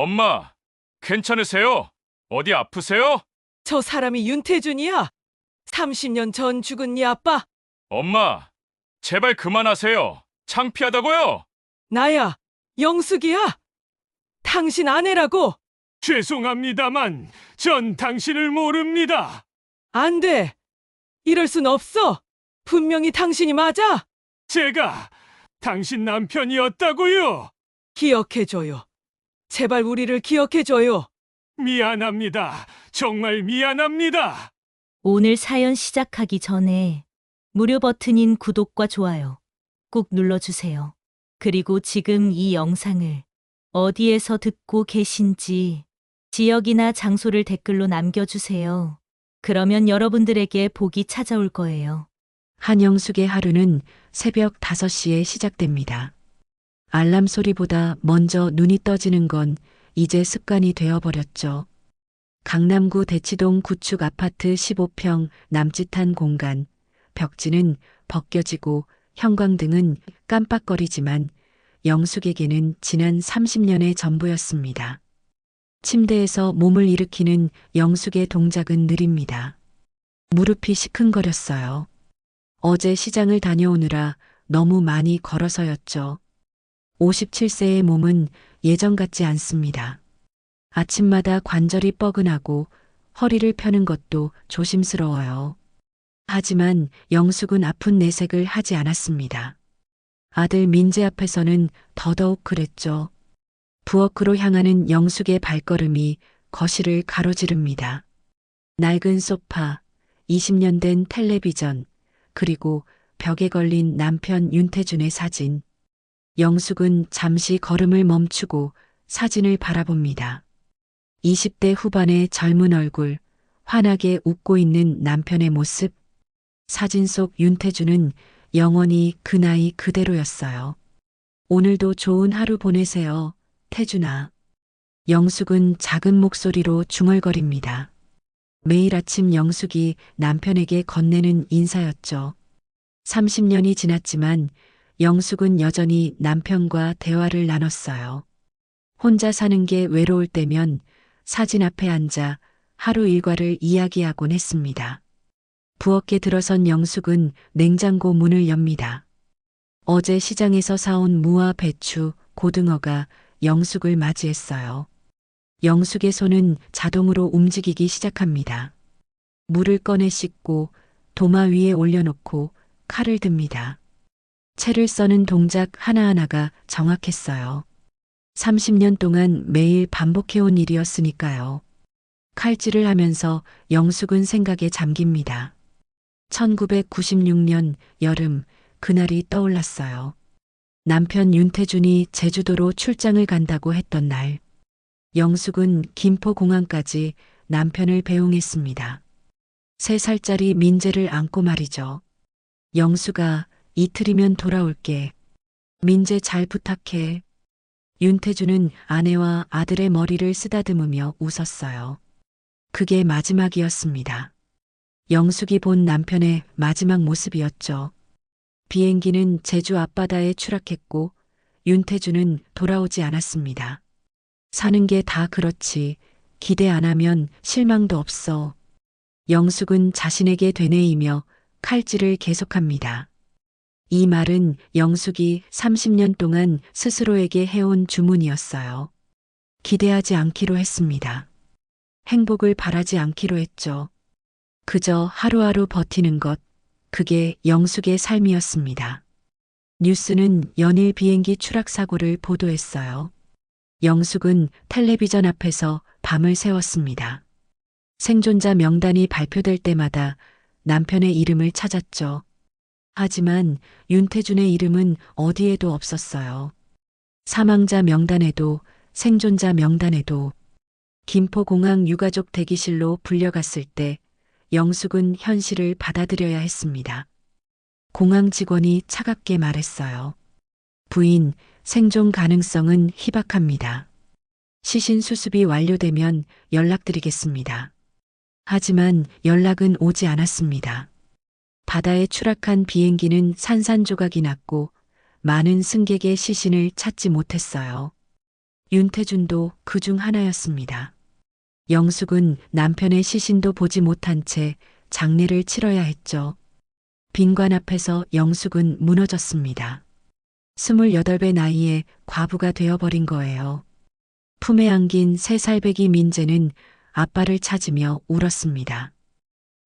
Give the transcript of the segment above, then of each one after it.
엄마, 괜찮으세요? 어디 아프세요? 저 사람이 윤태준이야. 30년 전 죽은 네 아빠. 엄마, 제발 그만하세요. 창피하다고요? 나야. 영숙이야. 당신 아내라고. 죄송합니다만 전 당신을 모릅니다. 안 돼. 이럴 순 없어. 분명히 당신이 맞아. 제가 당신 남편이었다고요. 기억해줘요. 제발 우리를 기억해줘요. 미안합니다. 정말 미안합니다. 오늘 사연 시작하기 전에 무료 버튼인 구독과 좋아요 꾹 눌러주세요. 그리고 지금 이 영상을 어디에서 듣고 계신지 지역이나 장소를 댓글로 남겨주세요. 그러면 여러분들에게 복이 찾아올 거예요. 한영숙의 하루는 새벽 5시에 시작됩니다. 알람 소리보다 먼저 눈이 떠지는 건 이제 습관이 되어버렸죠. 강남구 대치동 구축 아파트 15평 남짓한 공간, 벽지는 벗겨지고 형광등은 깜빡거리지만 영숙에게는 지난 30년의 전부였습니다. 침대에서 몸을 일으키는 영숙의 동작은 느립니다. 무릎이 시큰거렸어요. 어제 시장을 다녀오느라 너무 많이 걸어서였죠. 57세의 몸은 예전 같지 않습니다. 아침마다 관절이 뻐근하고 허리를 펴는 것도 조심스러워요. 하지만 영숙은 아픈 내색을 하지 않았습니다. 아들 민재 앞에서는 더더욱 그랬죠. 부엌으로 향하는 영숙의 발걸음이 거실을 가로지릅니다. 낡은 소파, 20년 된 텔레비전, 그리고 벽에 걸린 남편 윤태준의 사진. 영숙은 잠시 걸음을 멈추고 사진을 바라봅니다. 20대 후반의 젊은 얼굴, 환하게 웃고 있는 남편의 모습. 사진 속 윤태준은 영원히 그 나이 그대로였어요. 오늘도 좋은 하루 보내세요, 태준아. 영숙은 작은 목소리로 중얼거립니다. 매일 아침 영숙이 남편에게 건네는 인사였죠. 30년이 지났지만 영숙은 여전히 남편과 대화를 나눴어요. 혼자 사는 게 외로울 때면 사진 앞에 앉아 하루 일과를 이야기하곤 했습니다. 부엌에 들어선 영숙은 냉장고 문을 엽니다. 어제 시장에서 사온 무와 배추, 고등어가 영숙을 맞이했어요. 영숙의 손은 자동으로 움직이기 시작합니다. 물을 꺼내 씻고 도마 위에 올려놓고 칼을 듭니다. 채를 써는 동작 하나하나가 정확했어요. 30년 동안 매일 반복해온 일이었으니까요. 칼질을 하면서 영숙은 생각에 잠깁니다. 1996년 여름, 그날이 떠올랐어요. 남편 윤태준이 제주도로 출장을 간다고 했던 날. 영숙은 김포공항까지 남편을 배웅했습니다. 3살짜리 민재를 안고 말이죠. 영숙아, 이틀이면 돌아올게. 민재 잘 부탁해. 윤태준은 아내와 아들의 머리를 쓰다듬으며 웃었어요. 그게 마지막이었습니다. 영숙이 본 남편의 마지막 모습이었죠. 비행기는 제주 앞바다에 추락했고 윤태준은 돌아오지 않았습니다. 사는 게 다 그렇지. 기대 안 하면 실망도 없어. 영숙은 자신에게 되뇌이며 칼질을 계속합니다. 이 말은 영숙이 30년 동안 스스로에게 해온 주문이었어요. 기대하지 않기로 했습니다. 행복을 바라지 않기로 했죠. 그저 하루하루 버티는 것, 그게 영숙의 삶이었습니다. 뉴스는 연일 비행기 추락 사고를 보도했어요. 영숙은 텔레비전 앞에서 밤을 새웠습니다. 생존자 명단이 발표될 때마다 남편의 이름을 찾았죠. 하지만 윤태준의 이름은 어디에도 없었어요. 사망자 명단에도 생존자 명단에도. 김포공항 유가족 대기실로 불려갔을 때 영숙은 현실을 받아들여야 했습니다. 공항 직원이 차갑게 말했어요. 부인, 생존 가능성은 희박합니다. 시신 수습이 완료되면 연락드리겠습니다. 하지만 연락은 오지 않았습니다. 바다에 추락한 비행기는 산산조각이 났고 많은 승객의 시신을 찾지 못했어요. 윤태준도 그 중 하나였습니다. 영숙은 남편의 시신도 보지 못한 채 장례를 치러야 했죠. 빈관 앞에서 영숙은 무너졌습니다. 28배 나이에 과부가 되어버린 거예요. 품에 안긴 3살배기 민재는 아빠를 찾으며 울었습니다.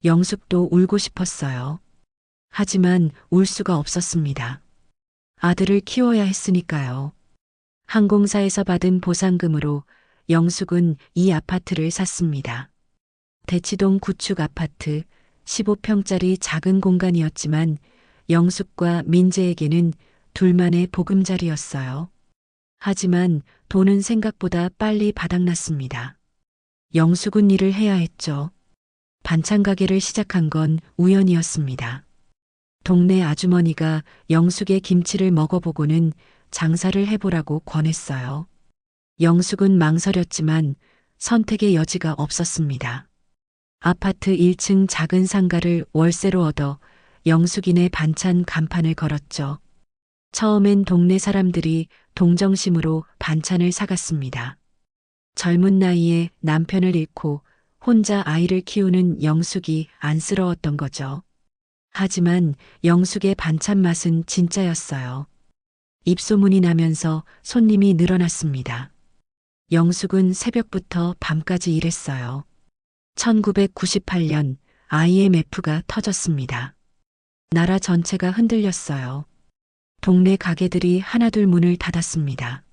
영숙도 울고 싶었어요. 하지만 울 수가 없었습니다. 아들을 키워야 했으니까요. 항공사에서 받은 보상금으로 영숙은 이 아파트를 샀습니다. 대치동 구축 아파트 15평짜리 작은 공간이었지만 영숙과 민재에게는 둘만의 보금자리였어요. 하지만 돈은 생각보다 빨리 바닥났습니다. 영숙은 일을 해야 했죠. 반찬 가게를 시작한 건 우연이었습니다. 동네 아주머니가 영숙의 김치를 먹어보고는 장사를 해보라고 권했어요. 영숙은 망설였지만 선택의 여지가 없었습니다. 아파트 1층 작은 상가를 월세로 얻어 영숙이네 반찬 간판을 걸었죠. 처음엔 동네 사람들이 동정심으로 반찬을 사갔습니다. 젊은 나이에 남편을 잃고 혼자 아이를 키우는 영숙이 안쓰러웠던 거죠. 하지만 영숙의 반찬 맛은 진짜였어요. 입소문이 나면서 손님이 늘어났습니다. 영숙은 새벽부터 밤까지 일했어요. 1998년 IMF가 터졌습니다. 나라 전체가 흔들렸어요. 동네 가게들이 하나둘 문을 닫았습니다.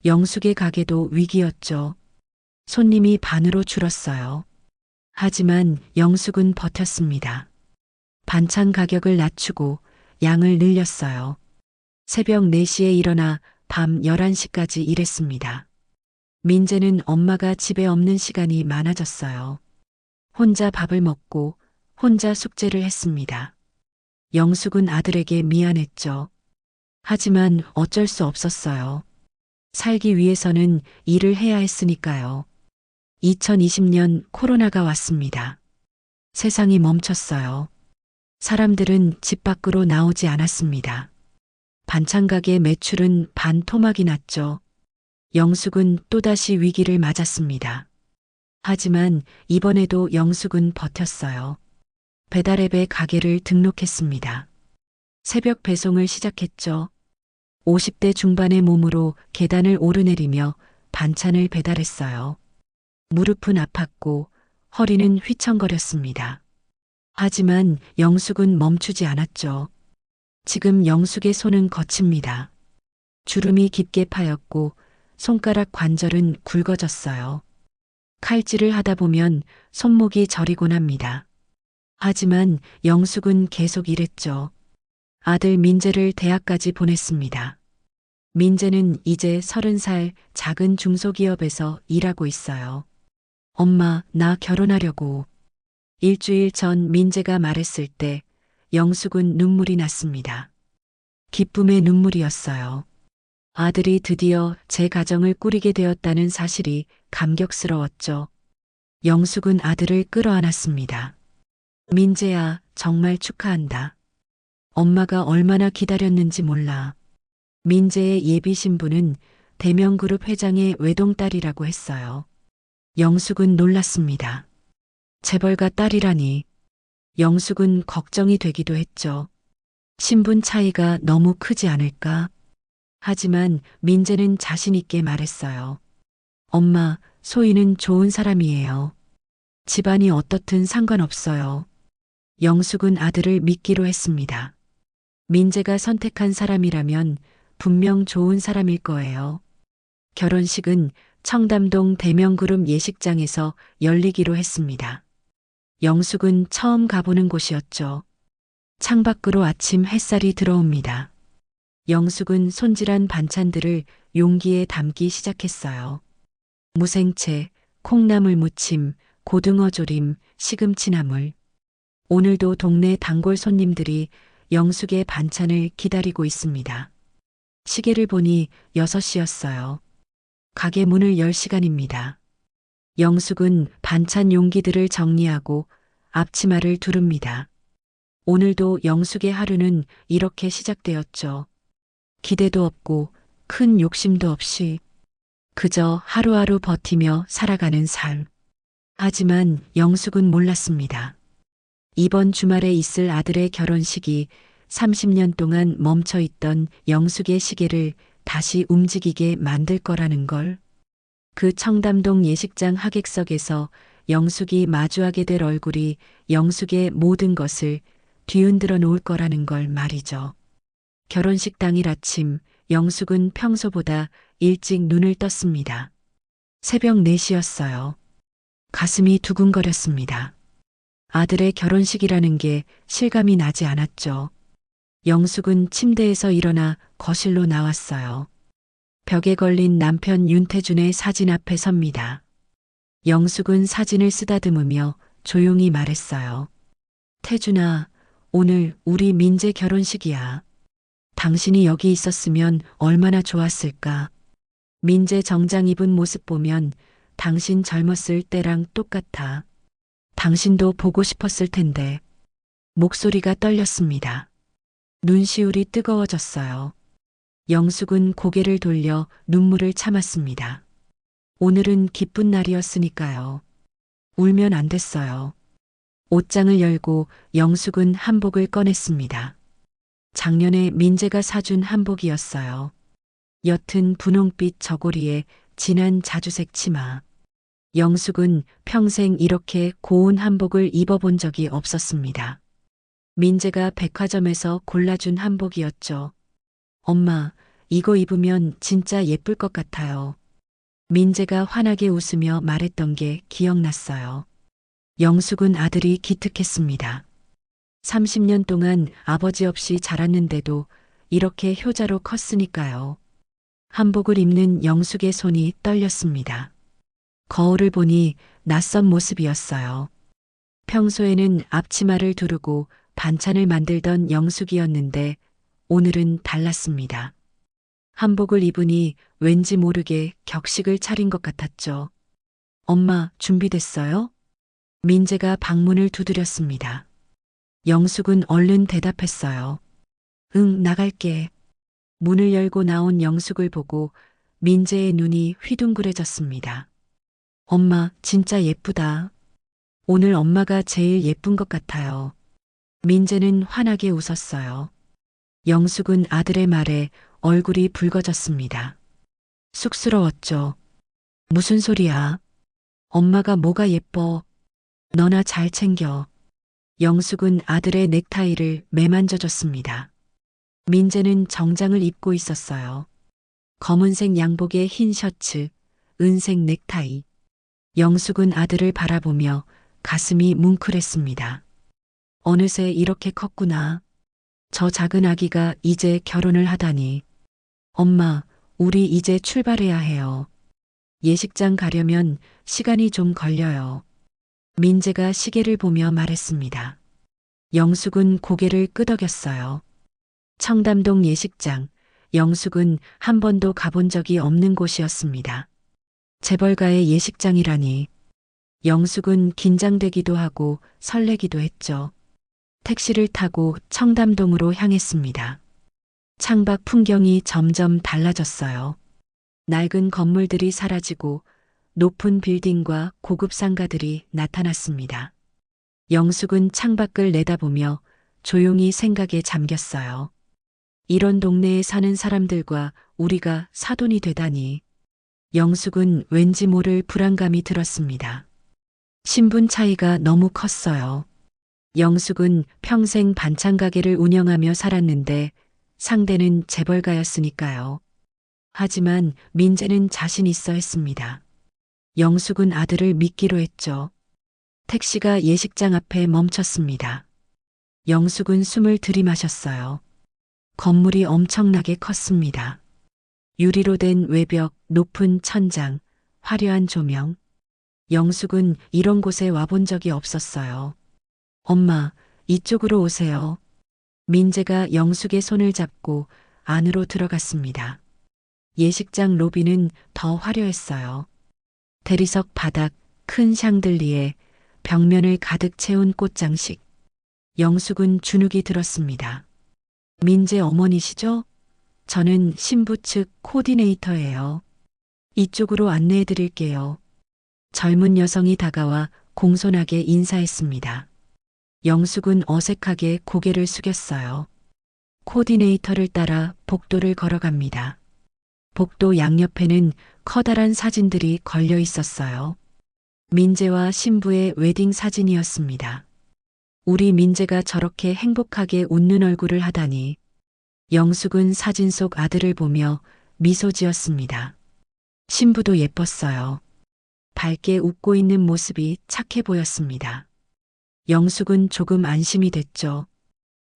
영숙의 가게도 위기였죠. 손님이 반으로 줄었어요. 하지만 영숙은 버텼습니다. 반찬 가격을 낮추고 양을 늘렸어요. 새벽 4시에 일어나 밤 11시까지 일했습니다. 민재는 엄마가 집에 없는 시간이 많아졌어요. 혼자 밥을 먹고 혼자 숙제를 했습니다. 영숙은 아들에게 미안했죠. 하지만 어쩔 수 없었어요. 살기 위해서는 일을 해야 했으니까요. 2020년 코로나가 왔습니다. 세상이 멈췄어요. 사람들은 집 밖으로 나오지 않았습니다. 반찬 가게 매출은 반토막이 났죠. 영숙은 또다시 위기를 맞았습니다. 하지만 이번에도 영숙은 버텼어요. 배달앱에 가게를 등록했습니다. 새벽 배송을 시작했죠. 50대 중반의 몸으로 계단을 오르내리며 반찬을 배달했어요. 무릎은 아팠고 허리는 휘청거렸습니다. 하지만 영숙은 멈추지 않았죠. 지금 영숙의 손은 거칩니다. 주름이 깊게 파였고 손가락 관절은 굵어졌어요. 칼질을 하다 보면 손목이 저리곤 합니다. 하지만 영숙은 계속 일했죠. 아들 민재를 대학까지 보냈습니다. 민재는 이제 30살 작은 중소기업에서 일하고 있어요. 엄마, 나 결혼하려고. 일주일 전 민재가 말했을 때 영숙은 눈물이 났습니다. 기쁨의 눈물이었어요. 아들이 드디어 제 가정을 꾸리게 되었다는 사실이 감격스러웠죠. 영숙은 아들을 끌어안았습니다. 민재야, 정말 축하한다. 엄마가 얼마나 기다렸는지 몰라. 민재의 예비 신부는 대명그룹 회장의 외동딸이라고 했어요. 영숙은 놀랐습니다. 재벌가 딸이라니. 영숙은 걱정이 되기도 했죠. 신분 차이가 너무 크지 않을까? 하지만 민재는 자신 있게 말했어요. 엄마, 소희는 좋은 사람이에요. 집안이 어떻든 상관없어요. 영숙은 아들을 믿기로 했습니다. 민재가 선택한 사람이라면 분명 좋은 사람일 거예요. 결혼식은 청담동 대명그룹 예식장에서 열리기로 했습니다. 영숙은 처음 가보는 곳이었죠. 창밖으로 아침 햇살이 들어옵니다. 영숙은 손질한 반찬들을 용기에 담기 시작했어요. 무생채, 콩나물 무침, 고등어 조림, 시금치 나물. 오늘도 동네 단골 손님들이 영숙의 반찬을 기다리고 있습니다. 시계를 보니 6시였어요. 가게 문을 열 시간입니다. 영숙은 반찬 용기들을 정리하고 앞치마를 두릅니다. 오늘도 영숙의 하루는 이렇게 시작되었죠. 기대도 없고 큰 욕심도 없이 그저 하루하루 버티며 살아가는 삶. 하지만 영숙은 몰랐습니다. 이번 주말에 있을 아들의 결혼식이 30년 동안 멈춰 있던 영숙의 시계를 다시 움직이게 만들 거라는 걸. 그 청담동 예식장 하객석에서 영숙이 마주하게 될 얼굴이 영숙의 모든 것을 뒤흔들어 놓을 거라는 걸 말이죠. 결혼식 당일 아침 영숙은 평소보다 일찍 눈을 떴습니다. 새벽 4시였어요. 가슴이 두근거렸습니다. 아들의 결혼식이라는 게 실감이 나지 않았죠. 영숙은 침대에서 일어나 거실로 나왔어요. 벽에 걸린 남편 윤태준의 사진 앞에 섭니다. 영숙은 사진을 쓰다듬으며 조용히 말했어요. 태준아, 오늘 우리 민재 결혼식이야. 당신이 여기 있었으면 얼마나 좋았을까. 민재 정장 입은 모습 보면 당신 젊었을 때랑 똑같아. 당신도 보고 싶었을 텐데. 목소리가 떨렸습니다. 눈시울이 뜨거워졌어요. 영숙은 고개를 돌려 눈물을 참았습니다. 오늘은 기쁜 날이었으니까요. 울면 안 됐어요. 옷장을 열고 영숙은 한복을 꺼냈습니다. 작년에 민재가 사준 한복이었어요. 옅은 분홍빛 저고리에 진한 자주색 치마. 영숙은 평생 이렇게 고운 한복을 입어본 적이 없었습니다. 민재가 백화점에서 골라준 한복이었죠. 엄마, 이거 입으면 진짜 예쁠 것 같아요. 민재가 환하게 웃으며 말했던 게 기억났어요. 영숙은 아들이 기특했습니다. 30년 동안 아버지 없이 자랐는데도 이렇게 효자로 컸으니까요. 한복을 입는 영숙의 손이 떨렸습니다. 거울을 보니 낯선 모습이었어요. 평소에는 앞치마를 두르고 반찬을 만들던 영숙이었는데 오늘은 달랐습니다. 한복을 입으니 왠지 모르게 격식을 차린 것 같았죠. 엄마, 준비됐어요? 민재가 방문을 두드렸습니다. 영숙은 얼른 대답했어요. 응, 나갈게. 문을 열고 나온 영숙을 보고 민재의 눈이 휘둥그레졌습니다. 엄마, 진짜 예쁘다. 오늘 엄마가 제일 예쁜 것 같아요. 민재는 환하게 웃었어요. 영숙은 아들의 말에 얼굴이 붉어졌습니다. 쑥스러웠죠. 무슨 소리야? 엄마가 뭐가 예뻐? 너나 잘 챙겨. 영숙은 아들의 넥타이를 매만져줬습니다. 민재는 정장을 입고 있었어요. 검은색 양복에 흰 셔츠, 은색 넥타이. 영숙은 아들을 바라보며 가슴이 뭉클했습니다. 어느새 이렇게 컸구나. 저 작은 아기가 이제 결혼을 하다니. 엄마, 우리 이제 출발해야 해요. 예식장 가려면 시간이 좀 걸려요. 민재가 시계를 보며 말했습니다. 영숙은 고개를 끄덕였어요. 청담동 예식장, 영숙은 한 번도 가본 적이 없는 곳이었습니다. 재벌가의 예식장이라니. 영숙은 긴장되기도 하고 설레기도 했죠. 택시를 타고 청담동으로 향했습니다. 창밖 풍경이 점점 달라졌어요. 낡은 건물들이 사라지고 높은 빌딩과 고급 상가들이 나타났습니다. 영숙은 창밖을 내다보며 조용히 생각에 잠겼어요. 이런 동네에 사는 사람들과 우리가 사돈이 되다니. 영숙은 왠지 모를 불안감이 들었습니다. 신분 차이가 너무 컸어요. 영숙은 평생 반찬 가게를 운영하며 살았는데 상대는 재벌가였으니까요. 하지만 민재는 자신 있어 했습니다. 영숙은 아들을 믿기로 했죠. 택시가 예식장 앞에 멈췄습니다. 영숙은 숨을 들이마셨어요. 건물이 엄청나게 컸습니다. 유리로 된 외벽, 높은 천장, 화려한 조명. 영숙은 이런 곳에 와본 적이 없었어요. 엄마, 이쪽으로 오세요. 민재가 영숙의 손을 잡고 안으로 들어갔습니다. 예식장 로비는 더 화려했어요. 대리석 바닥, 큰 샹들리에 벽면을 가득 채운 꽃장식. 영숙은 주눅이 들었습니다. 민재 어머니시죠? 저는 신부 측 코디네이터예요. 이쪽으로 안내해 드릴게요. 젊은 여성이 다가와 공손하게 인사했습니다. 영숙은 어색하게 고개를 숙였어요. 코디네이터를 따라 복도를 걸어갑니다. 복도 양옆에는 커다란 사진들이 걸려 있었어요. 민재와 신부의 웨딩 사진이었습니다. 우리 민재가 저렇게 행복하게 웃는 얼굴을 하다니. 영숙은 사진 속 아들을 보며 미소 지었습니다. 신부도 예뻤어요. 밝게 웃고 있는 모습이 착해 보였습니다. 영숙은 조금 안심이 됐죠.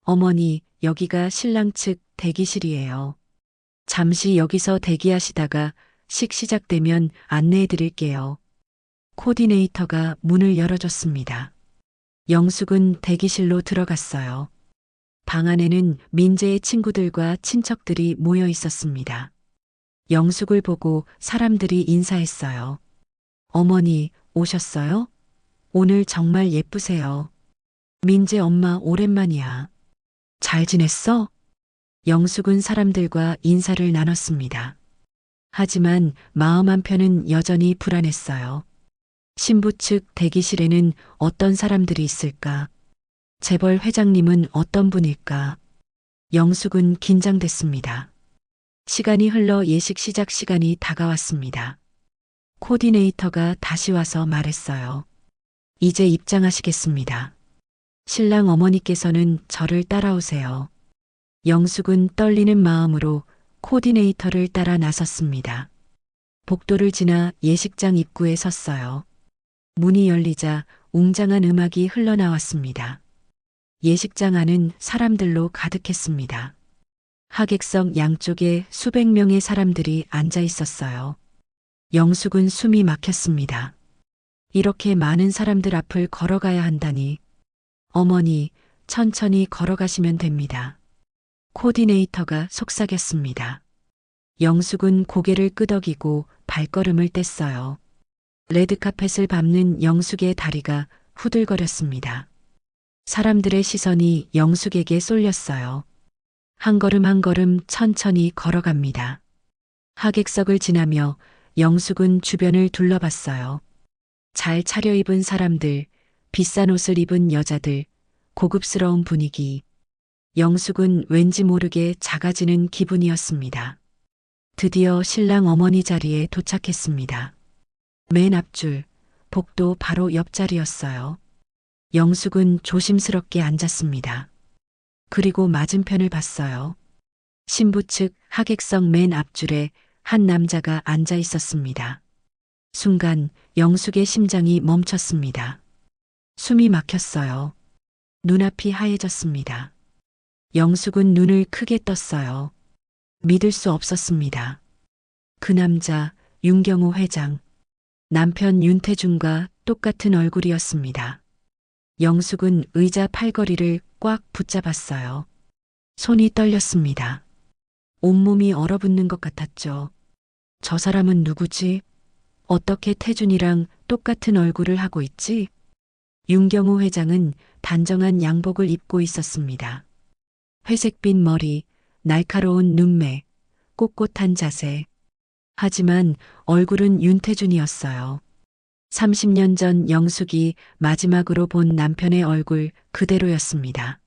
어머니, 여기가 신랑 측 대기실이에요. 잠시 여기서 대기하시다가 식 시작되면 안내해 드릴게요. 코디네이터가 문을 열어줬습니다. 영숙은 대기실로 들어갔어요. 방 안에는 민재의 친구들과 친척들이 모여 있었습니다. 영숙을 보고 사람들이 인사했어요. 어머니, 오셨어요? 오늘 정말 예쁘세요. 민재 엄마 오랜만이야. 잘 지냈어? 영숙은 사람들과 인사를 나눴습니다. 하지만 마음 한편은 여전히 불안했어요. 신부 측 대기실에는 어떤 사람들이 있을까? 재벌 회장님은 어떤 분일까? 영숙은 긴장됐습니다. 시간이 흘러 예식 시작 시간이 다가왔습니다. 코디네이터가 다시 와서 말했어요. 이제 입장하시겠습니다. 신랑 어머니께서는 저를 따라오세요. 영숙은 떨리는 마음으로 코디네이터를 따라 나섰습니다. 복도를 지나 예식장 입구에 섰어요. 문이 열리자 웅장한 음악이 흘러나왔습니다. 예식장 안은 사람들로 가득했습니다. 하객석 양쪽에 수백 명의 사람들이 앉아 있었어요. 영숙은 숨이 막혔습니다. 이렇게 많은 사람들 앞을 걸어가야 한다니. 어머니, 천천히 걸어가시면 됩니다. 코디네이터가 속삭였습니다. 영숙은 고개를 끄덕이고 발걸음을 뗐어요. 레드카펫을 밟는 영숙의 다리가 후들거렸습니다. 사람들의 시선이 영숙에게 쏠렸어요. 한 걸음 한 걸음 천천히 걸어갑니다. 하객석을 지나며 영숙은 주변을 둘러봤어요. 잘 차려입은 사람들, 비싼 옷을 입은 여자들, 고급스러운 분위기. 영숙은 왠지 모르게 작아지는 기분이었습니다. 드디어 신랑 어머니 자리에 도착했습니다. 맨 앞줄, 복도 바로 옆자리였어요. 영숙은 조심스럽게 앉았습니다. 그리고 맞은편을 봤어요. 신부 측 하객석 맨 앞줄에 한 남자가 앉아 있었습니다. 순간 영숙의 심장이 멈췄습니다. 숨이 막혔어요. 눈앞이 하얘졌습니다. 영숙은 눈을 크게 떴어요. 믿을 수 없었습니다. 그 남자, 윤경호 회장. 남편 윤태준과 똑같은 얼굴이었습니다. 영숙은 의자 팔걸이를 꽉 붙잡았어요. 손이 떨렸습니다. 온몸이 얼어붙는 것 같았죠. 저 사람은 누구지? 어떻게 태준이랑 똑같은 얼굴을 하고 있지? 윤경호 회장은 단정한 양복을 입고 있었습니다. 회색빛 머리, 날카로운 눈매, 꼿꼿한 자세. 하지만 얼굴은 윤태준이었어요. 30년 전 영숙이 마지막으로 본 남편의 얼굴 그대로였습니다.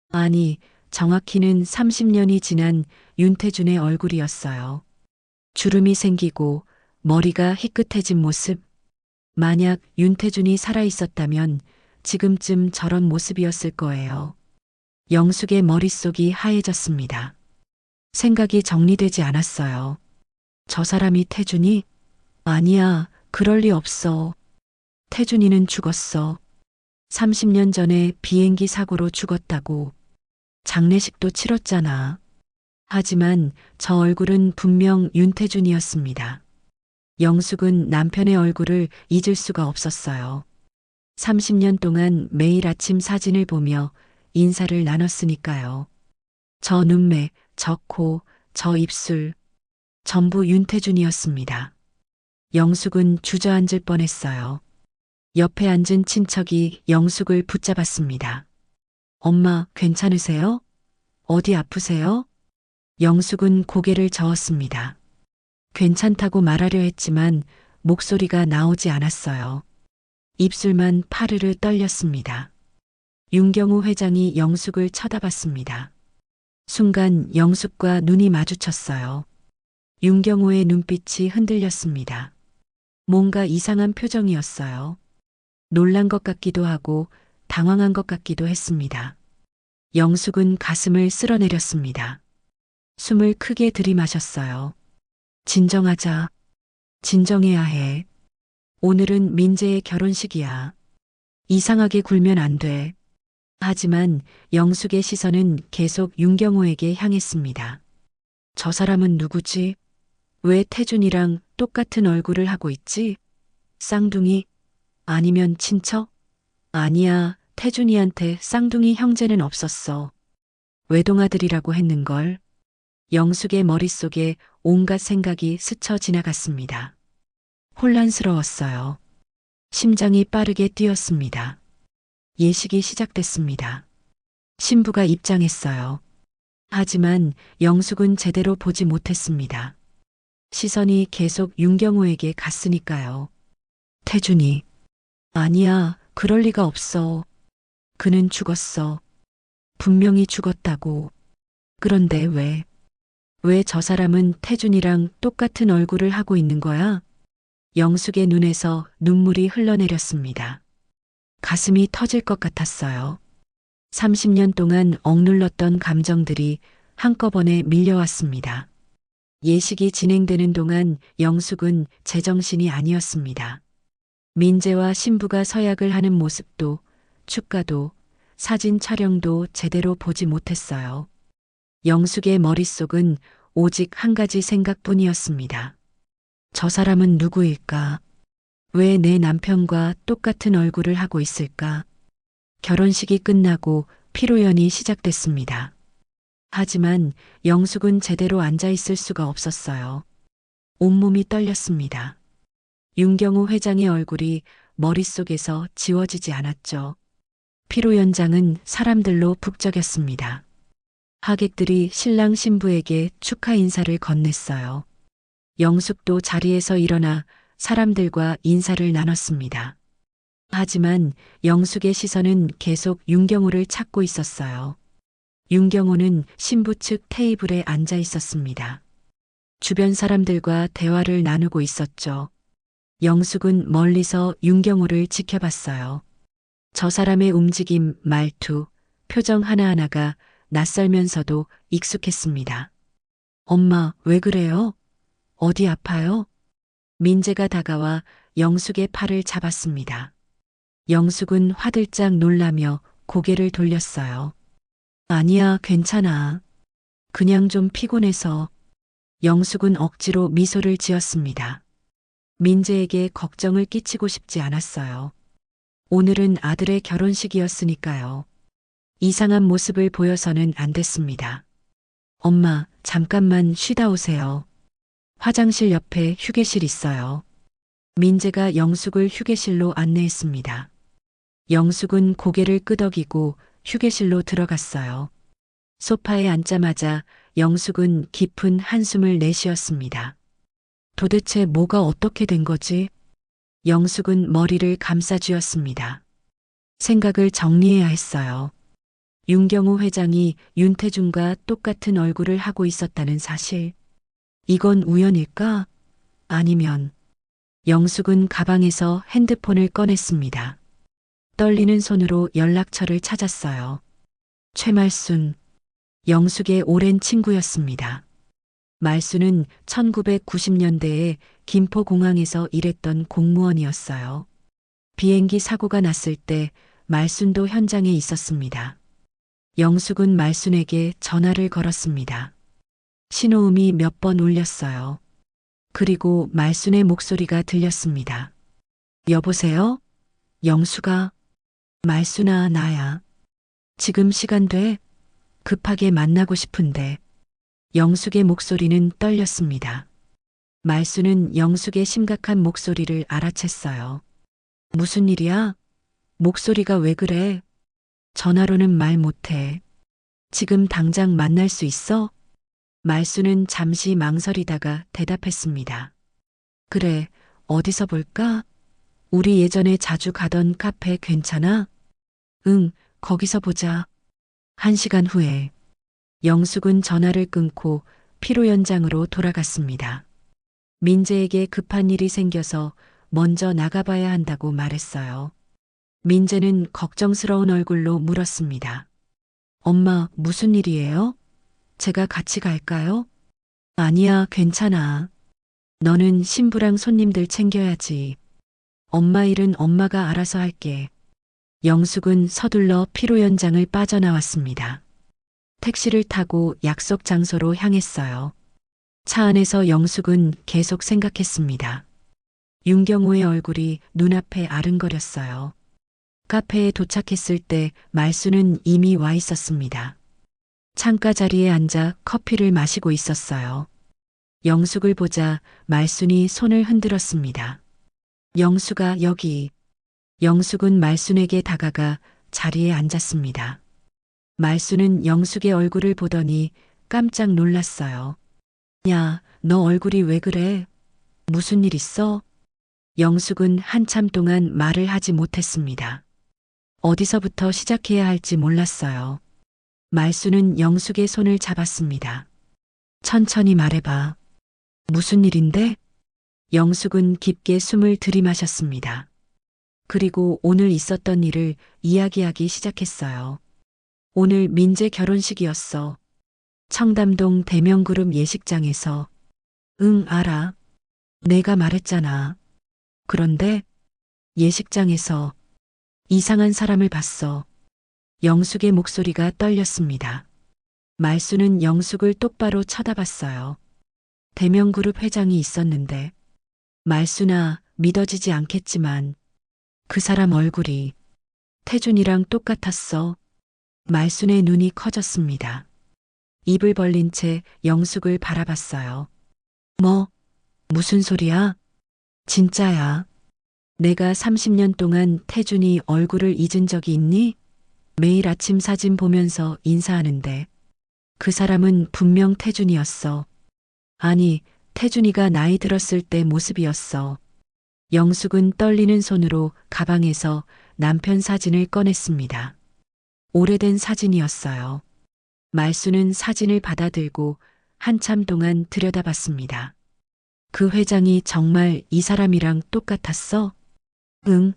아니, 정확히는 30년이 지난 윤태준의 얼굴이었어요. 주름이 생기고 머리가 희끗해진 모습. 만약 윤태준이 살아있었다면 지금쯤 저런 모습이었을 거예요. 영숙의 머릿속이 하얘졌습니다. 생각이 정리되지 않았어요. 저 사람이 태준이? 아니야, 그럴 리 없어. 태준이는 죽었어. 30년 전에 비행기 사고로 죽었다고. 장례식도 치렀잖아. 하지만 저 얼굴은 분명 윤태준이었습니다. 영숙은 남편의 얼굴을 잊을 수가 없었어요. 30년 동안 매일 아침 사진을 보며 인사를 나눴으니까요. 저 눈매, 저 코, 저 입술. 전부 윤태준이었습니다. 영숙은 주저앉을 뻔했어요. 옆에 앉은 친척이 영숙을 붙잡았습니다. 엄마, 괜찮으세요? 어디 아프세요? 영숙은 고개를 저었습니다. 괜찮다고 말하려 했지만 목소리가 나오지 않았어요. 입술만 파르르 떨렸습니다. 윤경우 회장이 영숙을 쳐다봤습니다. 순간 영숙과 눈이 마주쳤어요. 윤경우의 눈빛이 흔들렸습니다. 뭔가 이상한 표정이었어요. 놀란 것 같기도 하고 당황한 것 같기도 했습니다. 영숙은 가슴을 쓸어내렸습니다. 숨을 크게 들이마셨어요. 진정하자. 진정해야 해. 오늘은 민재의 결혼식이야. 이상하게 굴면 안 돼. 하지만 영숙의 시선은 계속 윤경호에게 향했습니다. 저 사람은 누구지? 왜 태준이랑 똑같은 얼굴을 하고 있지? 쌍둥이? 아니면 친척? 아니야, 태준이한테 쌍둥이 형제는 없었어. 외동아들이라고 했는걸. 영숙의 머릿속에 온갖 생각이 스쳐 지나갔습니다. 혼란스러웠어요. 심장이 빠르게 뛰었습니다. 예식이 시작됐습니다. 신부가 입장했어요. 하지만 영숙은 제대로 보지 못했습니다. 시선이 계속 윤경호에게 갔으니까요. 태준이. 아니야, 그럴 리가 없어. 그는 죽었어. 분명히 죽었다고. 그런데 왜? 왜 저 사람은 태준이랑 똑같은 얼굴을 하고 있는 거야? 영숙의 눈에서 눈물이 흘러내렸습니다. 가슴이 터질 것 같았어요. 30년 동안 억눌렀던 감정들이 한꺼번에 밀려왔습니다. 예식이 진행되는 동안 영숙은 제정신이 아니었습니다. 민재와 신부가 서약을 하는 모습도, 축가도, 사진 촬영도 제대로 보지 못했어요. 영숙의 머릿속은 오직 한 가지 생각뿐이었습니다. 저 사람은 누구일까? 왜 내 남편과 똑같은 얼굴을 하고 있을까? 결혼식이 끝나고 피로연이 시작됐습니다. 하지만 영숙은 제대로 앉아 있을 수가 없었어요. 온몸이 떨렸습니다. 윤경우 회장의 얼굴이 머릿속에서 지워지지 않았죠. 피로연장은 사람들로 북적였습니다. 하객들이 신랑 신부에게 축하 인사를 건넸어요. 영숙도 자리에서 일어나 사람들과 인사를 나눴습니다. 하지만 영숙의 시선은 계속 윤경우를 찾고 있었어요. 윤경우는 신부 측 테이블에 앉아 있었습니다. 주변 사람들과 대화를 나누고 있었죠. 영숙은 멀리서 윤경우를 지켜봤어요. 저 사람의 움직임, 말투, 표정 하나하나가 낯설면서도 익숙했습니다. 엄마, 왜 그래요? 어디 아파요? 민재가 다가와 영숙의 팔을 잡았습니다. 영숙은 화들짝 놀라며 고개를 돌렸어요. 아니야, 괜찮아. 그냥 좀 피곤해서. 영숙은 억지로 미소를 지었습니다. 민재에게 걱정을 끼치고 싶지 않았어요. 오늘은 아들의 결혼식이었으니까요. 이상한 모습을 보여서는 안 됐습니다. 엄마, 잠깐만 쉬다 오세요. 화장실 옆에 휴게실 있어요. 민재가 영숙을 휴게실로 안내했습니다. 영숙은 고개를 끄덕이고 휴게실로 들어갔어요. 소파에 앉자마자 영숙은 깊은 한숨을 내쉬었습니다. 도대체 뭐가 어떻게 된 거지? 영숙은 머리를 감싸쥐었습니다. 생각을 정리해야 했어요. 윤경우 회장이 윤태준과 똑같은 얼굴을 하고 있었다는 사실. 이건 우연일까? 아니면 영숙은 가방에서 핸드폰을 꺼냈습니다. 떨리는 손으로 연락처를 찾았어요. 최말순, 영숙의 오랜 친구였습니다. 말순은 1990년대에 김포공항에서 일했던 공무원이었어요. 비행기 사고가 났을 때 말순도 현장에 있었습니다. 영숙은 말순에게 전화를 걸었습니다. 신호음이 몇 번 울렸어요. 그리고 말순의 목소리가 들렸습니다. 여보세요? 영숙아. 말순아, 나야. 지금 시간 돼? 급하게 만나고 싶은데. 영숙의 목소리는 떨렸습니다. 말순은 영숙의 심각한 목소리를 알아챘어요. 무슨 일이야? 목소리가 왜 그래? 전화로는 말 못해. 지금 당장 만날 수 있어? 말수는 잠시 망설이다가 대답했습니다. 그래, 어디서 볼까? 우리 예전에 자주 가던 카페 괜찮아? 응, 거기서 보자. 1시간 후에 영숙은 전화를 끊고 피로 연장으로 돌아갔습니다. 민재에게 급한 일이 생겨서 먼저 나가봐야 한다고 말했어요. 민재는 걱정스러운 얼굴로 물었습니다. 엄마, 무슨 일이에요? 제가 같이 갈까요? 아니야, 괜찮아. 너는 신부랑 손님들 챙겨야지. 엄마 일은 엄마가 알아서 할게. 영숙은 서둘러 피로 연장을 빠져나왔습니다. 택시를 타고 약속 장소로 향했어요. 차 안에서 영숙은 계속 생각했습니다. 윤경호의 얼굴이 눈앞에 아른거렸어요. 카페에 도착했을 때 말수는 이미 와 있었습니다. 창가 자리에 앉아 커피를 마시고 있었어요. 영숙을 보자 말순이 손을 흔들었습니다. 영숙아, 여기. 영숙은 말순에게 다가가 자리에 앉았습니다. 말순은 영숙의 얼굴을 보더니 깜짝 놀랐어요. 야, 너 얼굴이 왜 그래? 무슨 일 있어? 영숙은 한참 동안 말을 하지 못했습니다. 어디서부터 시작해야 할지 몰랐어요. 말수는 영숙의 손을 잡았습니다. 천천히 말해봐. 무슨 일인데? 영숙은 깊게 숨을 들이마셨습니다. 그리고 오늘 있었던 일을 이야기하기 시작했어요. 오늘 민재 결혼식이었어. 청담동 대명그룹 예식장에서. 응, 알아. 내가 말했잖아. 그런데 예식장에서 이상한 사람을 봤어. 영숙의 목소리가 떨렸습니다. 말수는 영숙을 똑바로 쳐다봤어요. 대명그룹 회장이 있었는데 말수나 믿어지지 않겠지만 그 사람 얼굴이 태준이랑 똑같았어. 말순의 눈이 커졌습니다. 입을 벌린 채 영숙을 바라봤어요. 뭐, 무슨 소리야? 진짜야. 내가 30년 동안 태준이 얼굴을 잊은 적이 있니? 매일 아침 사진 보면서 인사하는데 그 사람은 분명 태준이었어. 아니, 태준이가 나이 들었을 때 모습이었어. 영숙은 떨리는 손으로 가방에서 남편 사진을 꺼냈습니다. 오래된 사진이었어요. 말수는 사진을 받아들고 한참 동안 들여다봤습니다. 그 회장이 정말 이 사람이랑 똑같았어? 응.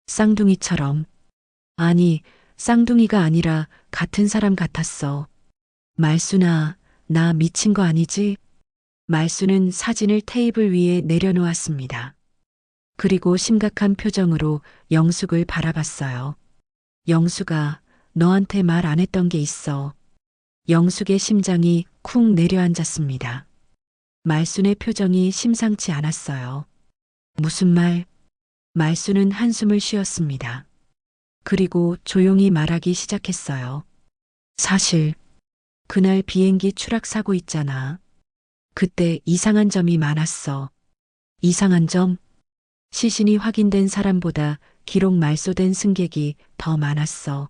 쌍둥이처럼. 아니, 쌍둥이가 아니라 같은 사람 같았어. 말수나, 나 미친 거 아니지? 말수는 사진을 테이블 위에 내려놓았습니다. 그리고 심각한 표정으로 영숙을 바라봤어요. 영숙아, 너한테 말 안 했던 게 있어. 영숙의 심장이 쿵 내려앉았습니다. 말순의 표정이 심상치 않았어요. 무슨 말? 말순은 한숨을 쉬었습니다. 그리고 조용히 말하기 시작했어요. 사실, 그날 비행기 추락 사고 있잖아. 그때 이상한 점이 많았어. 이상한 점? 시신이 확인된 사람보다 기록 말소된 승객이 더 많았어.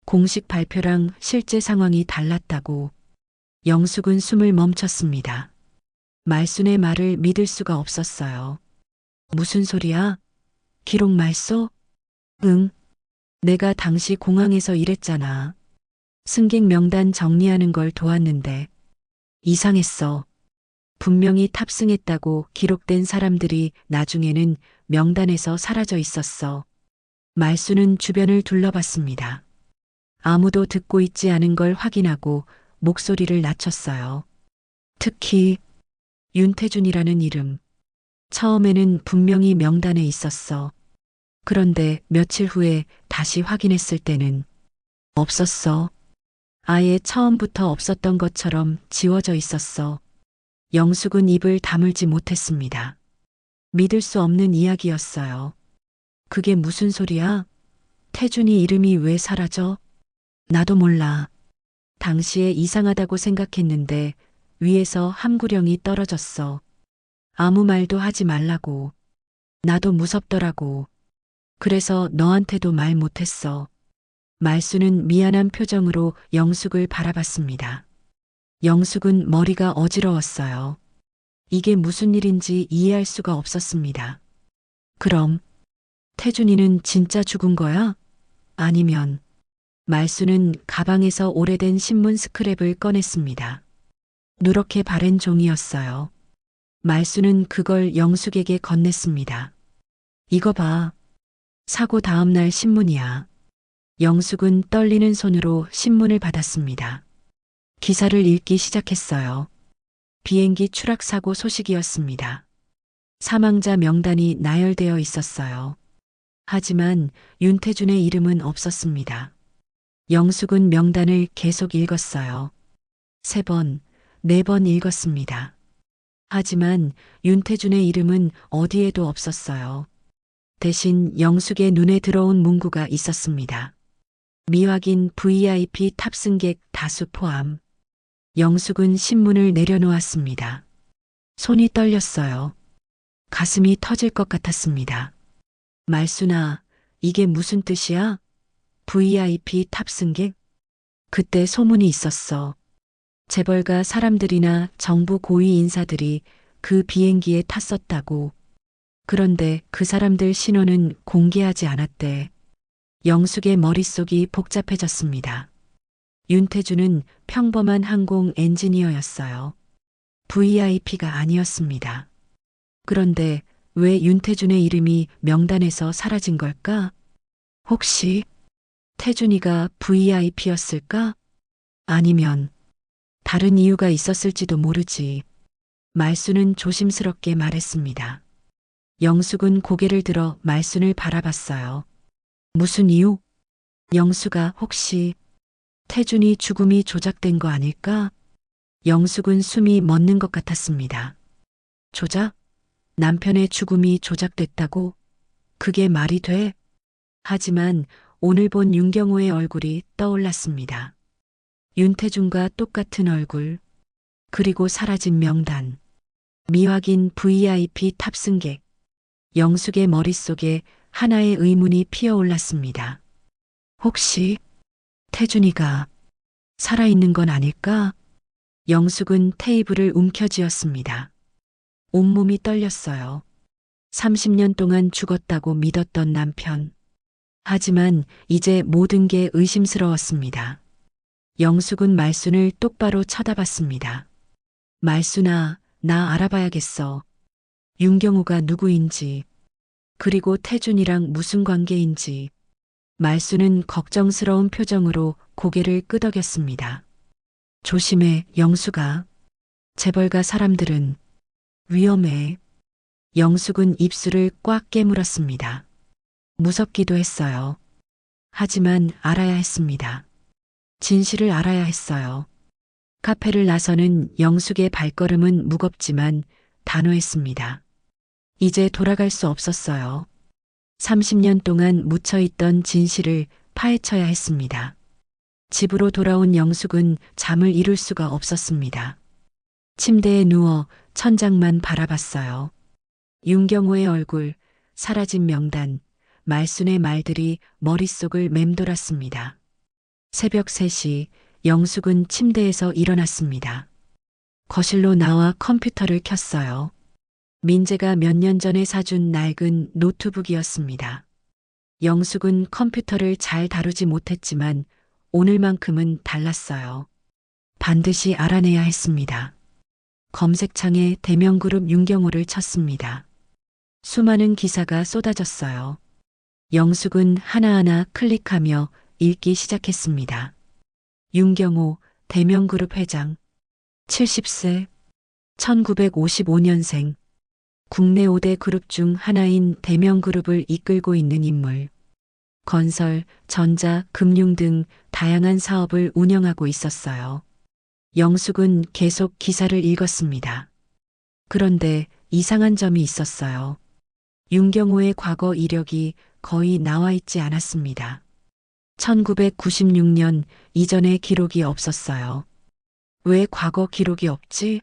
공식 발표랑 실제 상황이 달랐다고. 영숙은 숨을 멈췄습니다. 말순의 말을 믿을 수가 없었어요. 무슨 소리야? 기록 말소? 응. 내가 당시 공항에서 일했잖아. 승객 명단 정리하는 걸 도왔는데 이상했어. 분명히 탑승했다고 기록된 사람들이 나중에는 명단에서 사라져 있었어. 말수는 주변을 둘러봤습니다. 아무도 듣고 있지 않은 걸 확인하고 목소리를 낮췄어요. 특히 윤태준이라는 이름. 처음에는 분명히 명단에 있었어. 그런데 며칠 후에 다시 확인했을 때는 없었어. 아예 처음부터 없었던 것처럼 지워져 있었어. 영숙은 입을 다물지 못했습니다. 믿을 수 없는 이야기였어요. 그게 무슨 소리야? 태준이 이름이 왜 사라져? 나도 몰라. 당시에 이상하다고 생각했는데 위에서 함구령이 떨어졌어. 아무 말도 하지 말라고. 나도 무섭더라고. 그래서 너한테도 말 못했어. 말수는 미안한 표정으로 영숙을 바라봤습니다. 영숙은 머리가 어지러웠어요. 이게 무슨 일인지 이해할 수가 없었습니다. 그럼 태준이는 진짜 죽은 거야? 아니면 말수는 가방에서 오래된 신문 스크랩을 꺼냈습니다. 누렇게 바랜 종이였어요. 말수는 그걸 영숙에게 건넸습니다. 이거 봐. 사고 다음 날 신문이야. 영숙은 떨리는 손으로 신문을 받았습니다. 기사를 읽기 시작했어요. 비행기 추락 사고 소식이었습니다. 사망자 명단이 나열되어 있었어요. 하지만 윤태준의 이름은 없었습니다. 영숙은 명단을 계속 읽었어요. 3번, 4번 읽었습니다. 하지만 윤태준의 이름은 어디에도 없었어요. 대신 영숙의 눈에 들어온 문구가 있었습니다. 미확인 VIP 탑승객 다수 포함. 영숙은 신문을 내려놓았습니다. 손이 떨렸어요. 가슴이 터질 것 같았습니다. 말순아, 이게 무슨 뜻이야? VIP 탑승객? 그때 소문이 있었어. 재벌가 사람들이나 정부 고위 인사들이 그 비행기에 탔었다고. 그런데 그 사람들 신원은 공개하지 않았대. 영숙의 머릿속이 복잡해졌습니다. 윤태준은 평범한 항공 엔지니어였어요. VIP가 아니었습니다. 그런데 왜 윤태준의 이름이 명단에서 사라진 걸까? 혹시 태준이가 VIP였을까? 아니면 다른 이유가 있었을지도 모르지. 말수는 조심스럽게 말했습니다. 영숙은 고개를 들어 말순을 바라봤어요. 무슨 이유? 영숙아, 혹시 태준이 죽음이 조작된 거 아닐까? 영숙은 숨이 멎는 것 같았습니다. 조작? 남편의 죽음이 조작됐다고? 그게 말이 돼? 하지만 오늘 본 윤경호의 얼굴이 떠올랐습니다. 윤태준과 똑같은 얼굴, 그리고 사라진 명단, 미확인 VIP 탑승객. 영숙의 머릿속에 하나의 의문이 피어올랐습니다. 혹시 태준이가 살아있는 건 아닐까? 영숙은 테이블을 움켜쥐었습니다. 온몸이 떨렸어요. 30년 동안 죽었다고 믿었던 남편. 하지만 이제 모든 게 의심스러웠습니다. 영숙은 말순을 똑바로 쳐다봤습니다. 말순아, 나 알아봐야겠어. 윤경호가 누구인지, 그리고 태준이랑 무슨 관계인지. 말순은 걱정스러운 표정으로 고개를 끄덕였습니다. 조심해, 영숙아. 재벌가 사람들은 위험해. 영숙은 입술을 꽉 깨물었습니다. 무섭기도 했어요. 하지만 알아야 했습니다. 진실을 알아야 했어요. 카페를 나서는 영숙의 발걸음은 무겁지만 단호했습니다. 이제 돌아갈 수 없었어요. 30년 동안 묻혀있던 진실을 파헤쳐야 했습니다. 집으로 돌아온 영숙은 잠을 이룰 수가 없었습니다. 침대에 누워 천장만 바라봤어요. 윤경호의 얼굴, 사라진 명단, 말순의 말들이 머릿속을 맴돌았습니다. 새벽 3시 영숙은 침대에서 일어났습니다. 거실로 나와 컴퓨터를 켰어요. 민재가 몇 년 전에 사준 낡은 노트북이었습니다. 영숙은 컴퓨터를 잘 다루지 못했지만 오늘만큼은 달랐어요. 반드시 알아내야 했습니다. 검색창에 대명그룹 윤경호를 쳤습니다. 수많은 기사가 쏟아졌어요. 영숙은 하나하나 클릭하며 읽기 시작했습니다. 윤경호 대명그룹 회장, 70세, 1955년생, 국내 5대 그룹 중 하나인 대명그룹을 이끌고 있는 인물. 건설, 전자, 금융 등 다양한 사업을 운영하고 있었어요. 영숙은 계속 기사를 읽었습니다. 그런데 이상한 점이 있었어요. 윤경호의 과거 이력이 거의 나와 있지 않았습니다. 1996년 이전의 기록이 없었어요. 왜 과거 기록이 없지?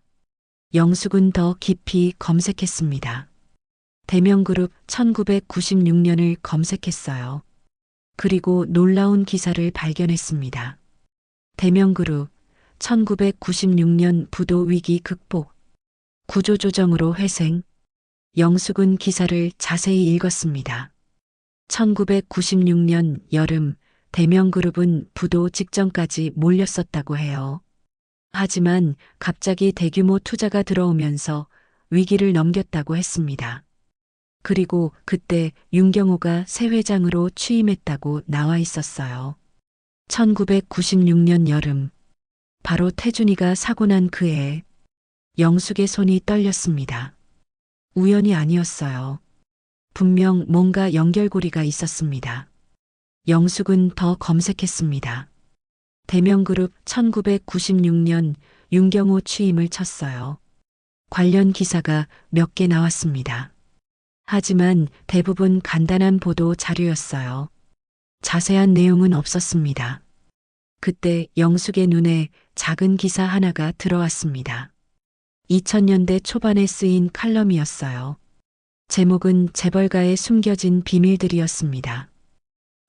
영숙은 더 깊이 검색했습니다. 대명그룹 1996년을 검색했어요. 그리고 놀라운 기사를 발견했습니다. 대명그룹 1996년 부도 위기 극복. 구조조정으로 회생. 영숙은 기사를 자세히 읽었습니다. 1996년 여름 대명그룹은 부도 직전까지 몰렸었다고 해요. 하지만 갑자기 대규모 투자가 들어오면서 위기를 넘겼다고 했습니다. 그리고 그때 윤경호가 새 회장으로 취임했다고 나와 있었어요. 1996년 여름, 바로 태준이가 사고 난 그해 영숙의 손이 떨렸습니다. 우연이 아니었어요. 분명 뭔가 연결고리가 있었습니다. 영숙은 더 검색했습니다. 대명그룹 1996년 윤경호 취임을 쳤어요. 관련 기사가 몇 개 나왔습니다. 하지만 대부분 간단한 보도 자료였어요. 자세한 내용은 없었습니다. 그때 영숙의 눈에 작은 기사 하나가 들어왔습니다. 2000년대 초반에 쓰인 칼럼이었어요. 제목은 재벌가의 숨겨진 비밀들이었습니다.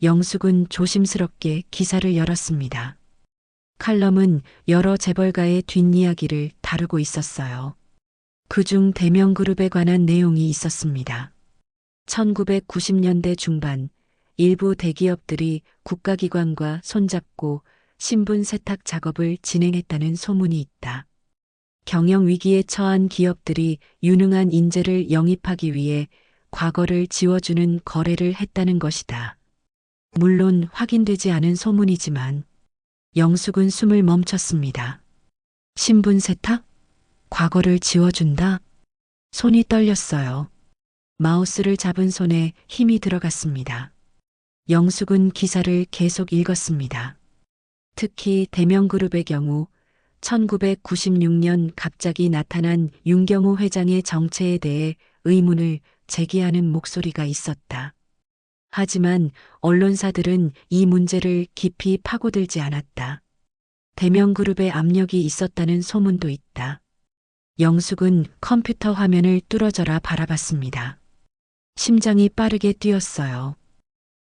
영숙은 조심스럽게 기사를 열었습니다. 칼럼은 여러 재벌가의 뒷이야기를 다루고 있었어요. 그중 대명그룹에 관한 내용이 있었습니다. 1990년대 중반 일부 대기업들이 국가기관과 손잡고 신분 세탁 작업을 진행했다는 소문이 있다. 경영 위기에 처한 기업들이 유능한 인재를 영입하기 위해 과거를 지워주는 거래를 했다는 것이다. 물론 확인되지 않은 소문이지만 영숙은 숨을 멈췄습니다. 신분 세탁? 과거를 지워준다? 손이 떨렸어요. 마우스를 잡은 손에 힘이 들어갔습니다. 영숙은 기사를 계속 읽었습니다. 특히 대명그룹의 경우 1996년 갑자기 나타난 윤경호 회장의 정체에 대해 의문을 제기하는 목소리가 있었다. 하지만 언론사들은 이 문제를 깊이 파고들지 않았다. 대명그룹의 압력이 있었다는 소문도 있다. 영숙은 컴퓨터 화면을 뚫어져라 바라봤습니다. 심장이 빠르게 뛰었어요.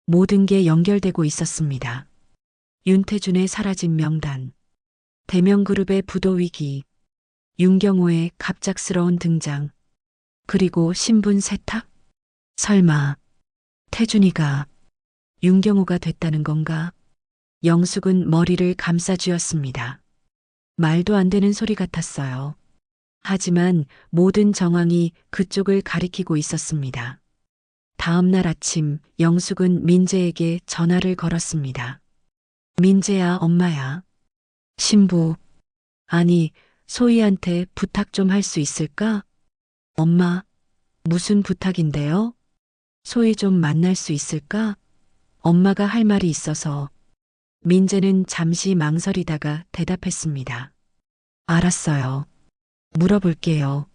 모든 게 연결되고 있었습니다. 윤태준의 사라진 명단, 대명그룹의 부도 위기, 윤경호의 갑작스러운 등장, 그리고 신분 세탁? 설마 태준이가 윤경호가 됐다는 건가? 영숙은 머리를 감싸쥐었습니다. 말도 안 되는 소리 같았어요. 하지만 모든 정황이 그쪽을 가리키고 있었습니다. 다음 날 아침 영숙은 민재에게 전화를 걸었습니다. 민재야, 엄마야. 신부. 아니, 소희한테 부탁 좀 할 수 있을까? 엄마, 무슨 부탁인데요? 소희 좀 만날 수 있을까? 엄마가 할 말이 있어서. 민재는 잠시 망설이다가 대답했습니다. 알았어요. 물어볼게요.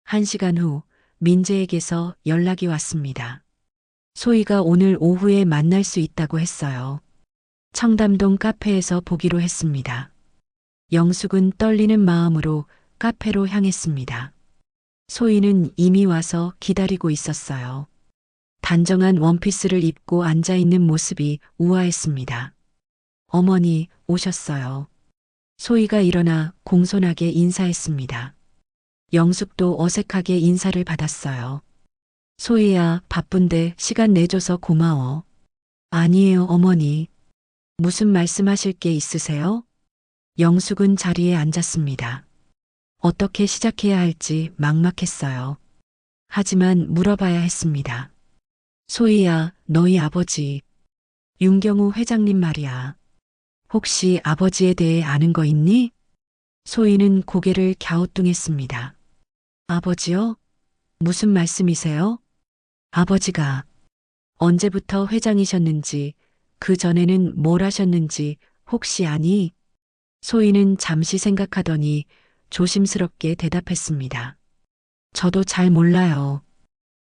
1시간 후 민재에게서 연락이 왔습니다. 소희가 오늘 오후에 만날 수 있다고 했어요. 청담동 카페에서 보기로 했습니다. 영숙은 떨리는 마음으로 카페로 향했습니다. 소희는 이미 와서 기다리고 있었어요. 단정한 원피스를 입고 앉아있는 모습이 우아했습니다. 어머니 오셨어요. 소희가 일어나 공손하게 인사했습니다. 영숙도 어색하게 인사를 받았어요. 소희야, 바쁜데 시간 내줘서 고마워. 아니에요, 어머니. 무슨 말씀하실 게 있으세요? 영숙은 자리에 앉았습니다. 어떻게 시작해야 할지 막막했어요. 하지만 물어봐야 했습니다. 소희야, 너희 아버지 윤경호 회장님 말이야. 혹시 아버지에 대해 아는 거 있니? 소희는 고개를 갸우뚱했습니다. 아버지요? 무슨 말씀이세요? 아버지가 언제부터 회장이셨는지, 그 전에는 뭘 하셨는지 혹시 아니? 소희는 잠시 생각하더니 조심스럽게 대답했습니다. 저도 잘 몰라요.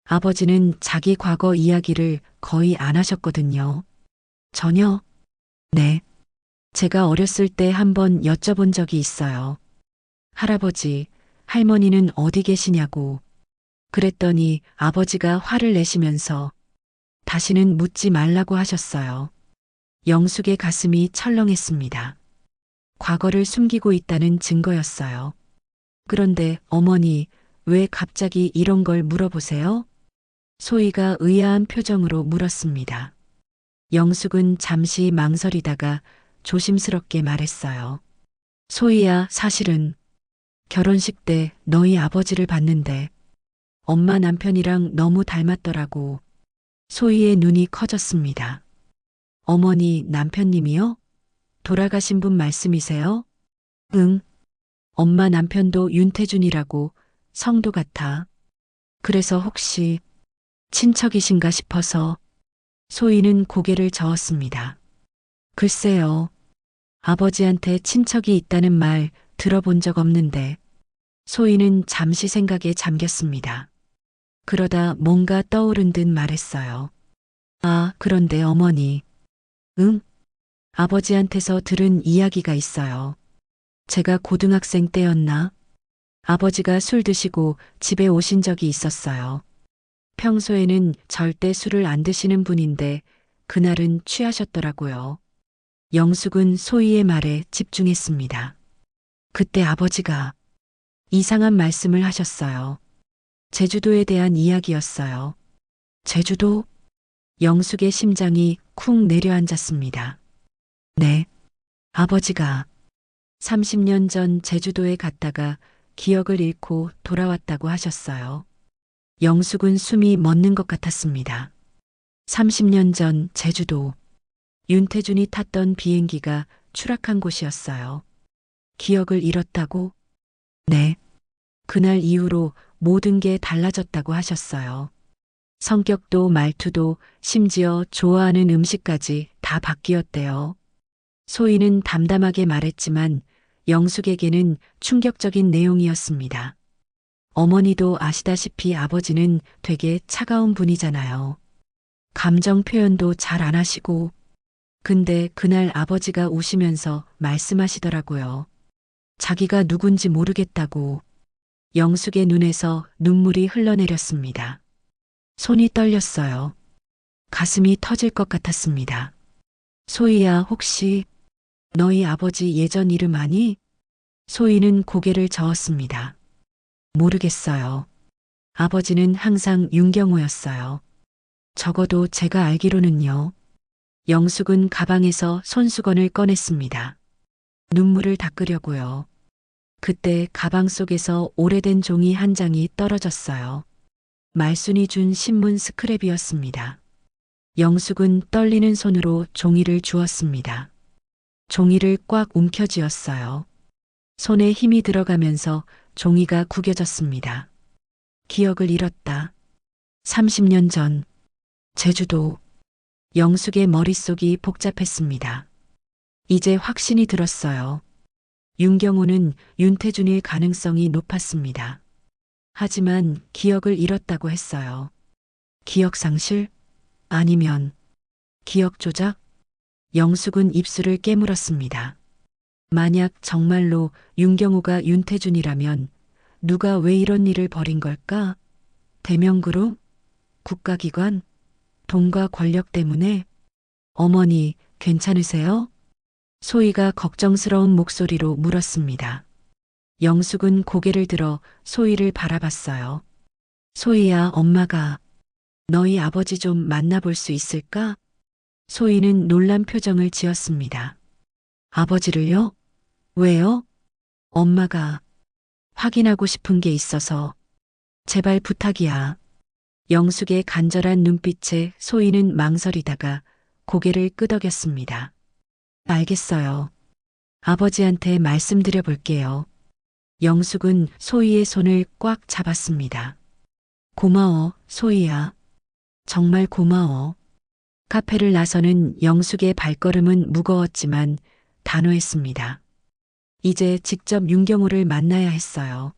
아버지는 자기 과거 이야기를 거의 안 하셨거든요. 전혀? 네. 제가 어렸을 때 한번 여쭤본 적이 있어요. 할아버지, 할머니는 어디 계시냐고. 그랬더니 아버지가 화를 내시면서 다시는 묻지 말라고 하셨어요. 영숙의 가슴이 철렁했습니다. 과거를 숨기고 있다는 증거였어요. 그런데 어머니, 왜 갑자기 이런 걸 물어보세요? 소희가 의아한 표정으로 물었습니다. 영숙은 잠시 망설이다가 조심스럽게 말했어요. 소희야, 사실은 결혼식 때 너희 아버지를 봤는데 엄마 남편이랑 너무 닮았더라고. 소희의 눈이 커졌습니다. 어머니, 남편님이요? 돌아가신 분 말씀이세요? 응. 엄마 남편도 윤태준이라고 성도 같아. 그래서 혹시 친척이신가 싶어서. 소희는 고개를 저었습니다. 글쎄요. 아버지한테 친척이 있다는 말 들어본 적 없는데. 소희는 잠시 생각에 잠겼습니다. 그러다 뭔가 떠오른 듯 말했어요. 아, 그런데 어머니. 응? 아버지한테서 들은 이야기가 있어요. 제가 고등학생 때였나? 아버지가 술 드시고 집에 오신 적이 있었어요. 평소에는 절대 술을 안 드시는 분인데 그날은 취하셨더라고요. 영숙은 소희의 말에 집중했습니다. 그때 아버지가 이상한 말씀을 하셨어요. 제주도에 대한 이야기였어요. 제주도? 영숙의 심장이 쿵 내려앉았습니다. 네. 아버지가 30년 전 제주도에 갔다가 기억을 잃고 돌아왔다고 하셨어요. 영숙은 숨이 멎는 것 같았습니다. 30년 전 제주도. 윤태준이 탔던 비행기가 추락한 곳이었어요. 기억을 잃었다고? 네. 그날 이후로 모든 게 달라졌다고 하셨어요. 성격도 말투도 심지어 좋아하는 음식까지 다 바뀌었대요. 소희는 담담하게 말했지만 영숙에게는 충격적인 내용이었습니다. 어머니도 아시다시피 아버지는 되게 차가운 분이잖아요. 감정 표현도 잘 안 하시고. 근데 그날 아버지가 우시면서 말씀하시더라고요. 자기가 누군지 모르겠다고. 영숙의 눈에서 눈물이 흘러내렸습니다. 손이 떨렸어요. 가슴이 터질 것 같았습니다. 소희야, 혹시 너희 아버지 예전 이름 아니? 소희는 고개를 저었습니다. 모르겠어요. 아버지는 항상 윤경호였어요. 적어도 제가 알기로는요. 영숙은 가방에서 손수건을 꺼냈습니다. 눈물을 닦으려고요. 그때 가방 속에서 오래된 종이 한 장이 떨어졌어요. 말순이 준 신문 스크랩이었습니다. 영숙은 떨리는 손으로 종이를 주었습니다. 종이를 꽉 움켜쥐었어요. 손에 힘이 들어가면서 종이가 구겨졌습니다. 기억을 잃었다. 30년 전 제주도. 영숙의 머릿속이 복잡했습니다. 이제 확신이 들었어요. 윤경호는 윤태준일 가능성이 높았습니다. 하지만 기억을 잃었다고 했어요. 기억상실? 아니면 기억 조작? 영숙은 입술을 깨물었습니다. 만약 정말로 윤경호가 윤태준이라면 누가 왜 이런 일을 벌인 걸까? 대명그룹? 국가기관? 돈과 권력 때문에? 어머니, 괜찮으세요? 소희가 걱정스러운 목소리로 물었습니다. 영숙은 고개를 들어 소희를 바라봤어요. 소희야, 엄마가 너희 아버지 좀 만나볼 수 있을까? 소희는 놀란 표정을 지었습니다. 아버지를요? 왜요? 엄마가 확인하고 싶은 게 있어서. 제발 부탁이야. 영숙의 간절한 눈빛에 소희는 망설이다가 고개를 끄덕였습니다. 알겠어요. 아버지한테 말씀드려 볼게요. 영숙은 소희의 손을 꽉 잡았습니다. 고마워, 소희야. 정말 고마워. 카페를 나서는 영숙의 발걸음은 무거웠지만 단호했습니다. 이제 직접 윤경호를 만나야 했어요.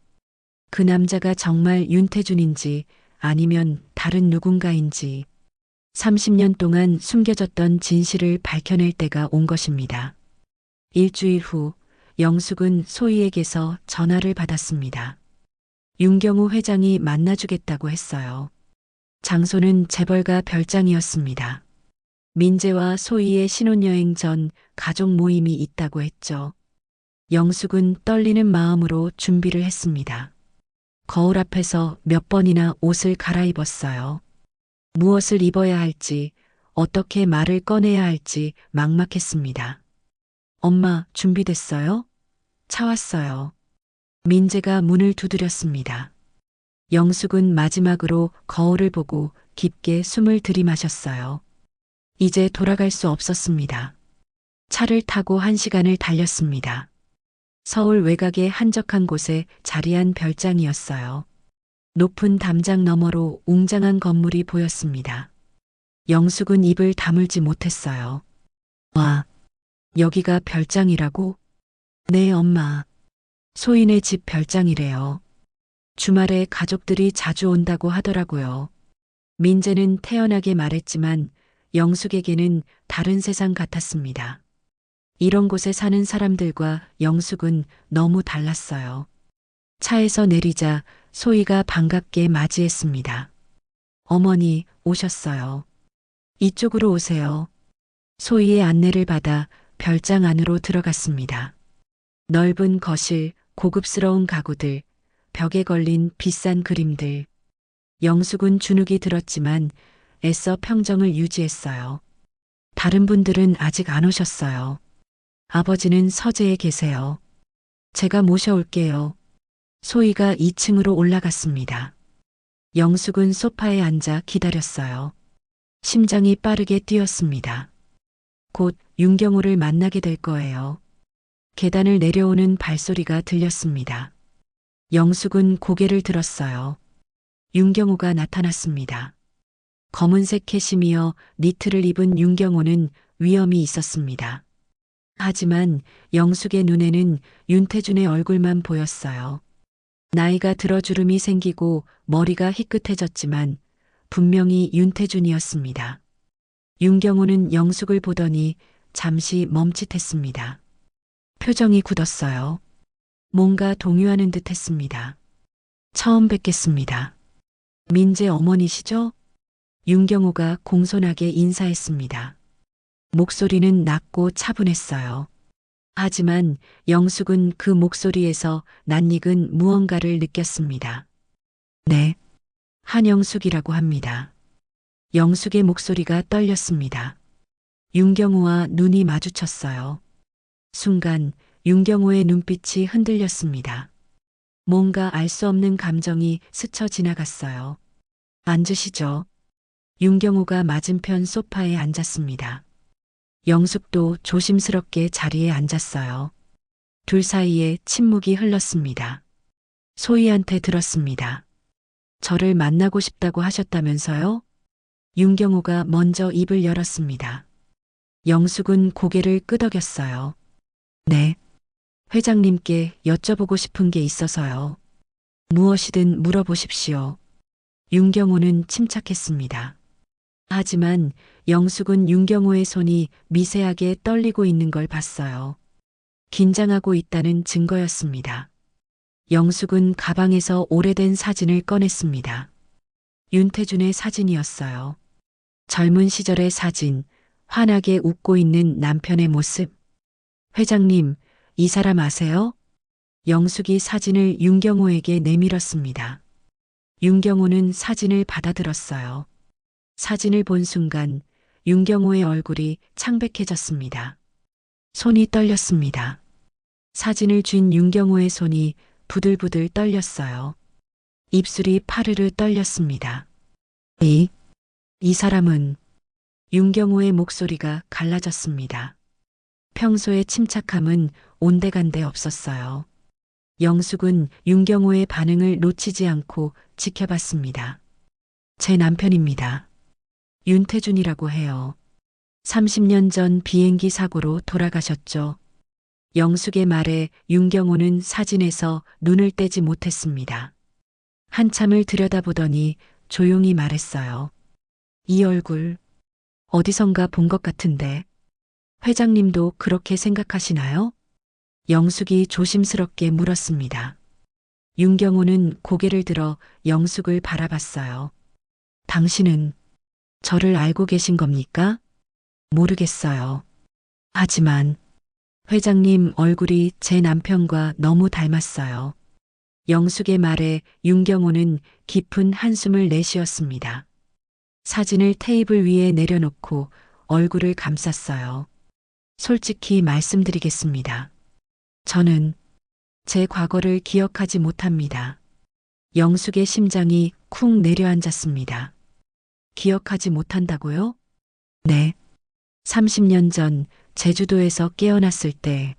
그 남자가 정말 윤태준인지 아니면 다른 누군가인지 30년 동안 숨겨졌던 진실을 밝혀낼 때가 온 것입니다. 일주일 후 영숙은 소희에게서 전화를 받았습니다. 윤경호 회장이 만나주겠다고 했어요. 장소는 재벌가 별장이었습니다. 민재와 소희의 신혼여행 전 가족 모임이 있다고 했죠. 영숙은 떨리는 마음으로 준비를 했습니다. 거울 앞에서 몇 번이나 옷을 갈아입었어요. 무엇을 입어야 할지, 어떻게 말을 꺼내야 할지 막막했습니다. 엄마, 준비됐어요? 차 왔어요. 민재가 문을 두드렸습니다. 영숙은 마지막으로 거울을 보고 깊게 숨을 들이마셨어요. 이제 돌아갈 수 없었습니다. 차를 타고 1시간을 달렸습니다. 서울 외곽의 한적한 곳에 자리한 별장이었어요. 높은 담장 너머로 웅장한 건물이 보였습니다. 영숙은 입을 다물지 못했어요. 와, 여기가 별장이라고? 네, 엄마. 소인의 집 별장이래요. 주말에 가족들이 자주 온다고 하더라고요. 민재는 태연하게 말했지만 영숙에게는 다른 세상 같았습니다. 이런 곳에 사는 사람들과 영숙은 너무 달랐어요. 차에서 내리자 소희가 반갑게 맞이했습니다. 어머니, 오셨어요. 이쪽으로 오세요. 소희의 안내를 받아 별장 안으로 들어갔습니다. 넓은 거실, 고급스러운 가구들, 벽에 걸린 비싼 그림들. 영숙은 주눅이 들었지만 애써 평정을 유지했어요. 다른 분들은 아직 안 오셨어요. 아버지는 서재에 계세요. 제가 모셔올게요. 소희가 2층으로 올라갔습니다. 영숙은 소파에 앉아 기다렸어요. 심장이 빠르게 뛰었습니다. 곧 윤경호를 만나게 될 거예요. 계단을 내려오는 발소리가 들렸습니다. 영숙은 고개를 들었어요. 윤경호가 나타났습니다. 검은색 캐시미어 니트를 입은 윤경호는 위엄이 있었습니다. 하지만 영숙의 눈에는 윤태준의 얼굴만 보였어요. 나이가 들어 주름이 생기고 머리가 희끗해졌지만 분명히 윤태준이었습니다. 윤경호는 영숙을 보더니 잠시 멈칫했습니다. 표정이 굳었어요. 뭔가 동요하는 듯 했습니다. 처음 뵙겠습니다. 민재 어머니시죠? 윤경호가 공손하게 인사했습니다. 목소리는 낮고 차분했어요. 하지만 영숙은 그 목소리에서 낯익은 무언가를 느꼈습니다. 네, 한영숙이라고 합니다. 영숙의 목소리가 떨렸습니다. 윤경호와 눈이 마주쳤어요. 순간 윤경호의 눈빛이 흔들렸습니다. 뭔가 알 수 없는 감정이 스쳐 지나갔어요. 앉으시죠. 윤경호가 맞은편 소파에 앉았습니다. 영숙도 조심스럽게 자리에 앉았어요. 둘 사이에 침묵이 흘렀습니다. 소희한테 들었습니다. 저를 만나고 싶다고 하셨다면서요? 윤경호가 먼저 입을 열었습니다. 영숙은 고개를 끄덕였어요. 네. 회장님께 여쭤보고 싶은 게 있어서요. 무엇이든 물어보십시오. 윤경호는 침착했습니다. 하지만 영숙은 윤경호의 손이 미세하게 떨리고 있는 걸 봤어요. 긴장하고 있다는 증거였습니다. 영숙은 가방에서 오래된 사진을 꺼냈습니다. 윤태준의 사진이었어요. 젊은 시절의 사진, 환하게 웃고 있는 남편의 모습. 회장님, 이 사람 아세요? 영숙이 사진을 윤경호에게 내밀었습니다. 윤경호는 사진을 받아들었어요. 사진을 본 순간 윤경호의 얼굴이 창백해졌습니다. 손이 떨렸습니다. 사진을 쥔 윤경호의 손이 부들부들 떨렸어요. 입술이 파르르 떨렸습니다. 이 사람은 윤경호의 목소리가 갈라졌습니다. 평소의 침착함은 온데간데 없었어요. 영숙은 윤경호의 반응을 놓치지 않고 지켜봤습니다. 제 남편입니다. 윤태준이라고 해요. 30년 전 비행기 사고로 돌아가셨죠. 영숙의 말에 윤경호는 사진에서 눈을 떼지 못했습니다. 한참을 들여다보더니 조용히 말했어요. 이 얼굴 어디선가 본 것 같은데 회장님도 그렇게 생각하시나요? 영숙이 조심스럽게 물었습니다. 윤경호는 고개를 들어 영숙을 바라봤어요. 당신은 저를 알고 계신 겁니까? 모르겠어요. 하지만 회장님 얼굴이 제 남편과 너무 닮았어요. 영숙의 말에 윤경호는 깊은 한숨을 내쉬었습니다. 사진을 테이블 위에 내려놓고 얼굴을 감쌌어요. 솔직히 말씀드리겠습니다. 저는 제 과거를 기억하지 못합니다. 영숙의 심장이 쿵 내려앉았습니다. 기억하지 못한다고요? 네. 30년 전 제주도에서 깨어났을 때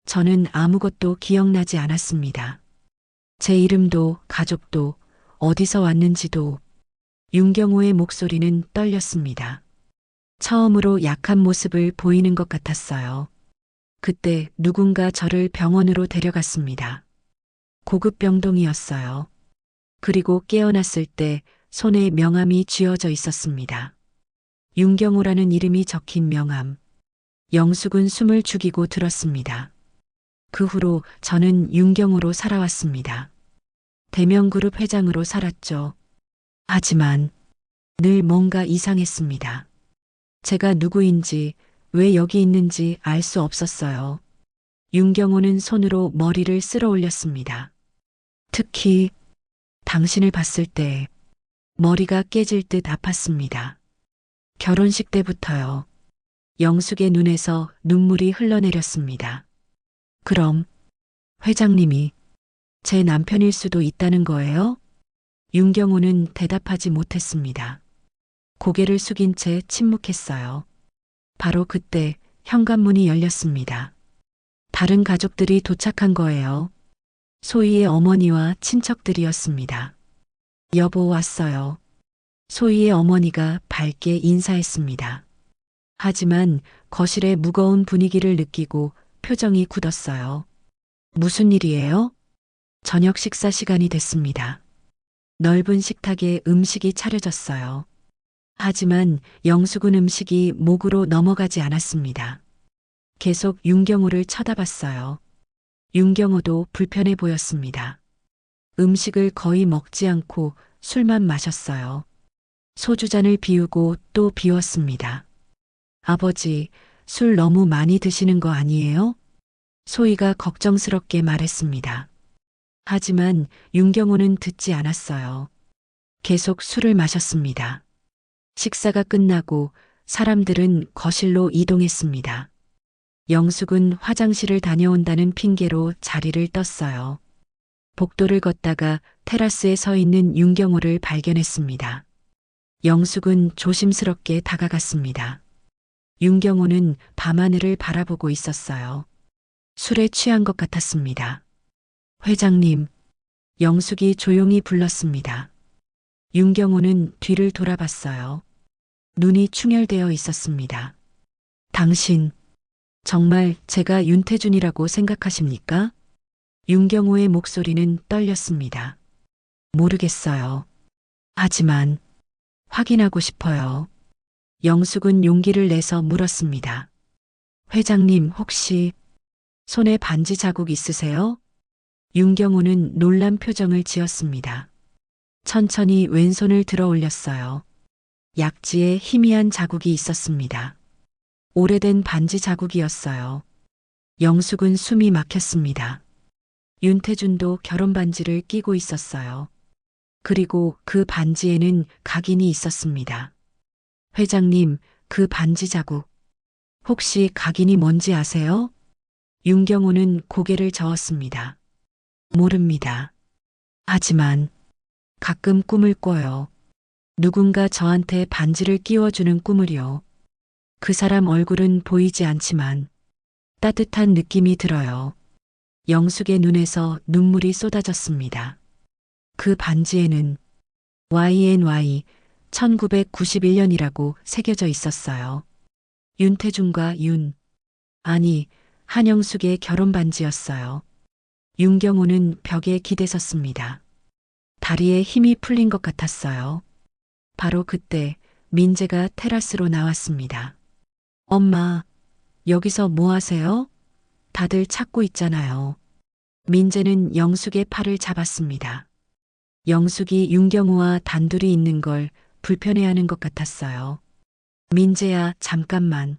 저는 아무것도 기억나지 않았습니다. 제 이름도 가족도 어디서 왔는지도. 윤경호의 목소리는 떨렸습니다. 처음으로 약한 모습을 보이는 것 같았어요. 그때 누군가 저를 병원으로 데려갔습니다. 고급 병동이었어요. 그리고 깨어났을 때 손에 명함이 쥐어져 있었습니다. 윤경호라는 이름이 적힌 명함. 영숙은 숨을 죽이고 들었습니다. 그 후로 저는 윤경호로 살아왔습니다. 대명그룹 회장으로 살았죠. 하지만 늘 뭔가 이상했습니다. 제가 누구인지, 왜 여기 있는지 알 수 없었어요. 윤경호는 손으로 머리를 쓸어 올렸습니다. 특히 당신을 봤을 때 머리가 깨질 듯 아팠습니다. 결혼식 때부터요. 영숙의 눈에서 눈물이 흘러내렸습니다. 그럼 회장님이 제 남편일 수도 있다는 거예요? 윤경호는 대답하지 못했습니다. 고개를 숙인 채 침묵했어요. 바로 그때 현관문이 열렸습니다. 다른 가족들이 도착한 거예요. 소희의 어머니와 친척들이었습니다. 여보 왔어요. 소희의 어머니가 밝게 인사했습니다. 하지만 거실의 무거운 분위기를 느끼고 표정이 굳었어요. 무슨 일이에요? 저녁 식사 시간이 됐습니다. 넓은 식탁에 음식이 차려졌어요. 하지만 영숙은 음식이 목으로 넘어가지 않았습니다. 계속 윤경호를 쳐다봤어요. 윤경호도 불편해 보였습니다. 음식을 거의 먹지 않고 술만 마셨어요. 소주잔을 비우고 또 비웠습니다. 아버지, 술 너무 많이 드시는 거 아니에요? 소희가 걱정스럽게 말했습니다. 하지만 윤경호는 듣지 않았어요. 계속 술을 마셨습니다. 식사가 끝나고 사람들은 거실로 이동했습니다. 영숙은 화장실을 다녀온다는 핑계로 자리를 떴어요. 복도를 걷다가 테라스에 서 있는 윤경호를 발견했습니다. 영숙은 조심스럽게 다가갔습니다. 윤경호는 밤하늘을 바라보고 있었어요. 술에 취한 것 같았습니다. 회장님, 영숙이 조용히 불렀습니다. 윤경호는 뒤를 돌아봤어요. 눈이 충혈되어 있었습니다. 당신, 정말 제가 윤태준이라고 생각하십니까? 윤경호의 목소리는 떨렸습니다. 모르겠어요. 하지만 확인하고 싶어요. 영숙은 용기를 내서 물었습니다. 회장님 혹시 손에 반지 자국 있으세요? 윤경호는 놀란 표정을 지었습니다. 천천히 왼손을 들어 올렸어요. 약지에 희미한 자국이 있었습니다. 오래된 반지 자국이었어요. 영숙은 숨이 막혔습니다. 윤태준도 결혼 반지를 끼고 있었어요. 그리고 그 반지에는 각인이 있었습니다. 회장님, 그 반지 자국. 혹시 각인이 뭔지 아세요? 윤경호는 고개를 저었습니다. 모릅니다. 하지만 가끔 꿈을 꿔요. 누군가 저한테 반지를 끼워주는 꿈을요. 그 사람 얼굴은 보이지 않지만 따뜻한 느낌이 들어요. 영숙의 눈에서 눈물이 쏟아졌습니다. 그 반지에는 YNY 1991년이라고 새겨져 있었어요. 윤태준과 한영숙의 결혼 반지였어요. 윤경호는 벽에 기대섰습니다. 다리에 힘이 풀린 것 같았어요. 바로 그때 민재가 테라스로 나왔습니다. 엄마, 여기서 뭐 하세요? 다들 찾고 있잖아요. 민재는 영숙의 팔을 잡았습니다. 영숙이 윤경호와 단둘이 있는 걸 불편해하는 것 같았어요. 민재야, 잠깐만.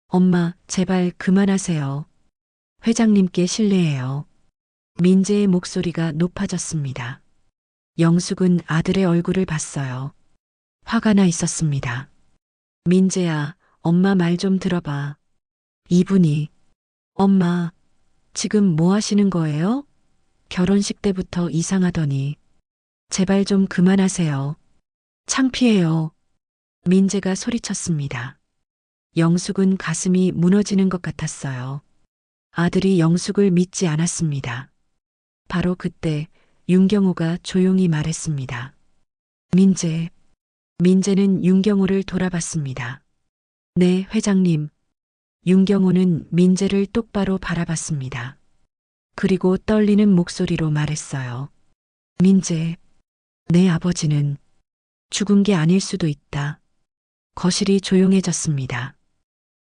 엄마, 제발 그만하세요. 회장님께 실례해요. 민재의 목소리가 높아졌습니다. 영숙은 아들의 얼굴을 봤어요. 화가 나 있었습니다. 민재야, 엄마 말 좀 들어봐. 이분이, 엄마, 지금 뭐 하시는 거예요? 결혼식 때부터 이상하더니. 제발 좀 그만하세요. 창피해요. 민재가 소리쳤습니다. 영숙은 가슴이 무너지는 것 같았어요. 아들이 영숙을 믿지 않았습니다. 바로 그때 윤경호가 조용히 말했습니다. 민재. 민재는 윤경호를 돌아봤습니다. 네, 회장님. 윤경호는 민재를 똑바로 바라봤습니다. 그리고 떨리는 목소리로 말했어요. 민재, 내 아버지는 죽은 게 아닐 수도 있다. 거실이 조용해졌습니다.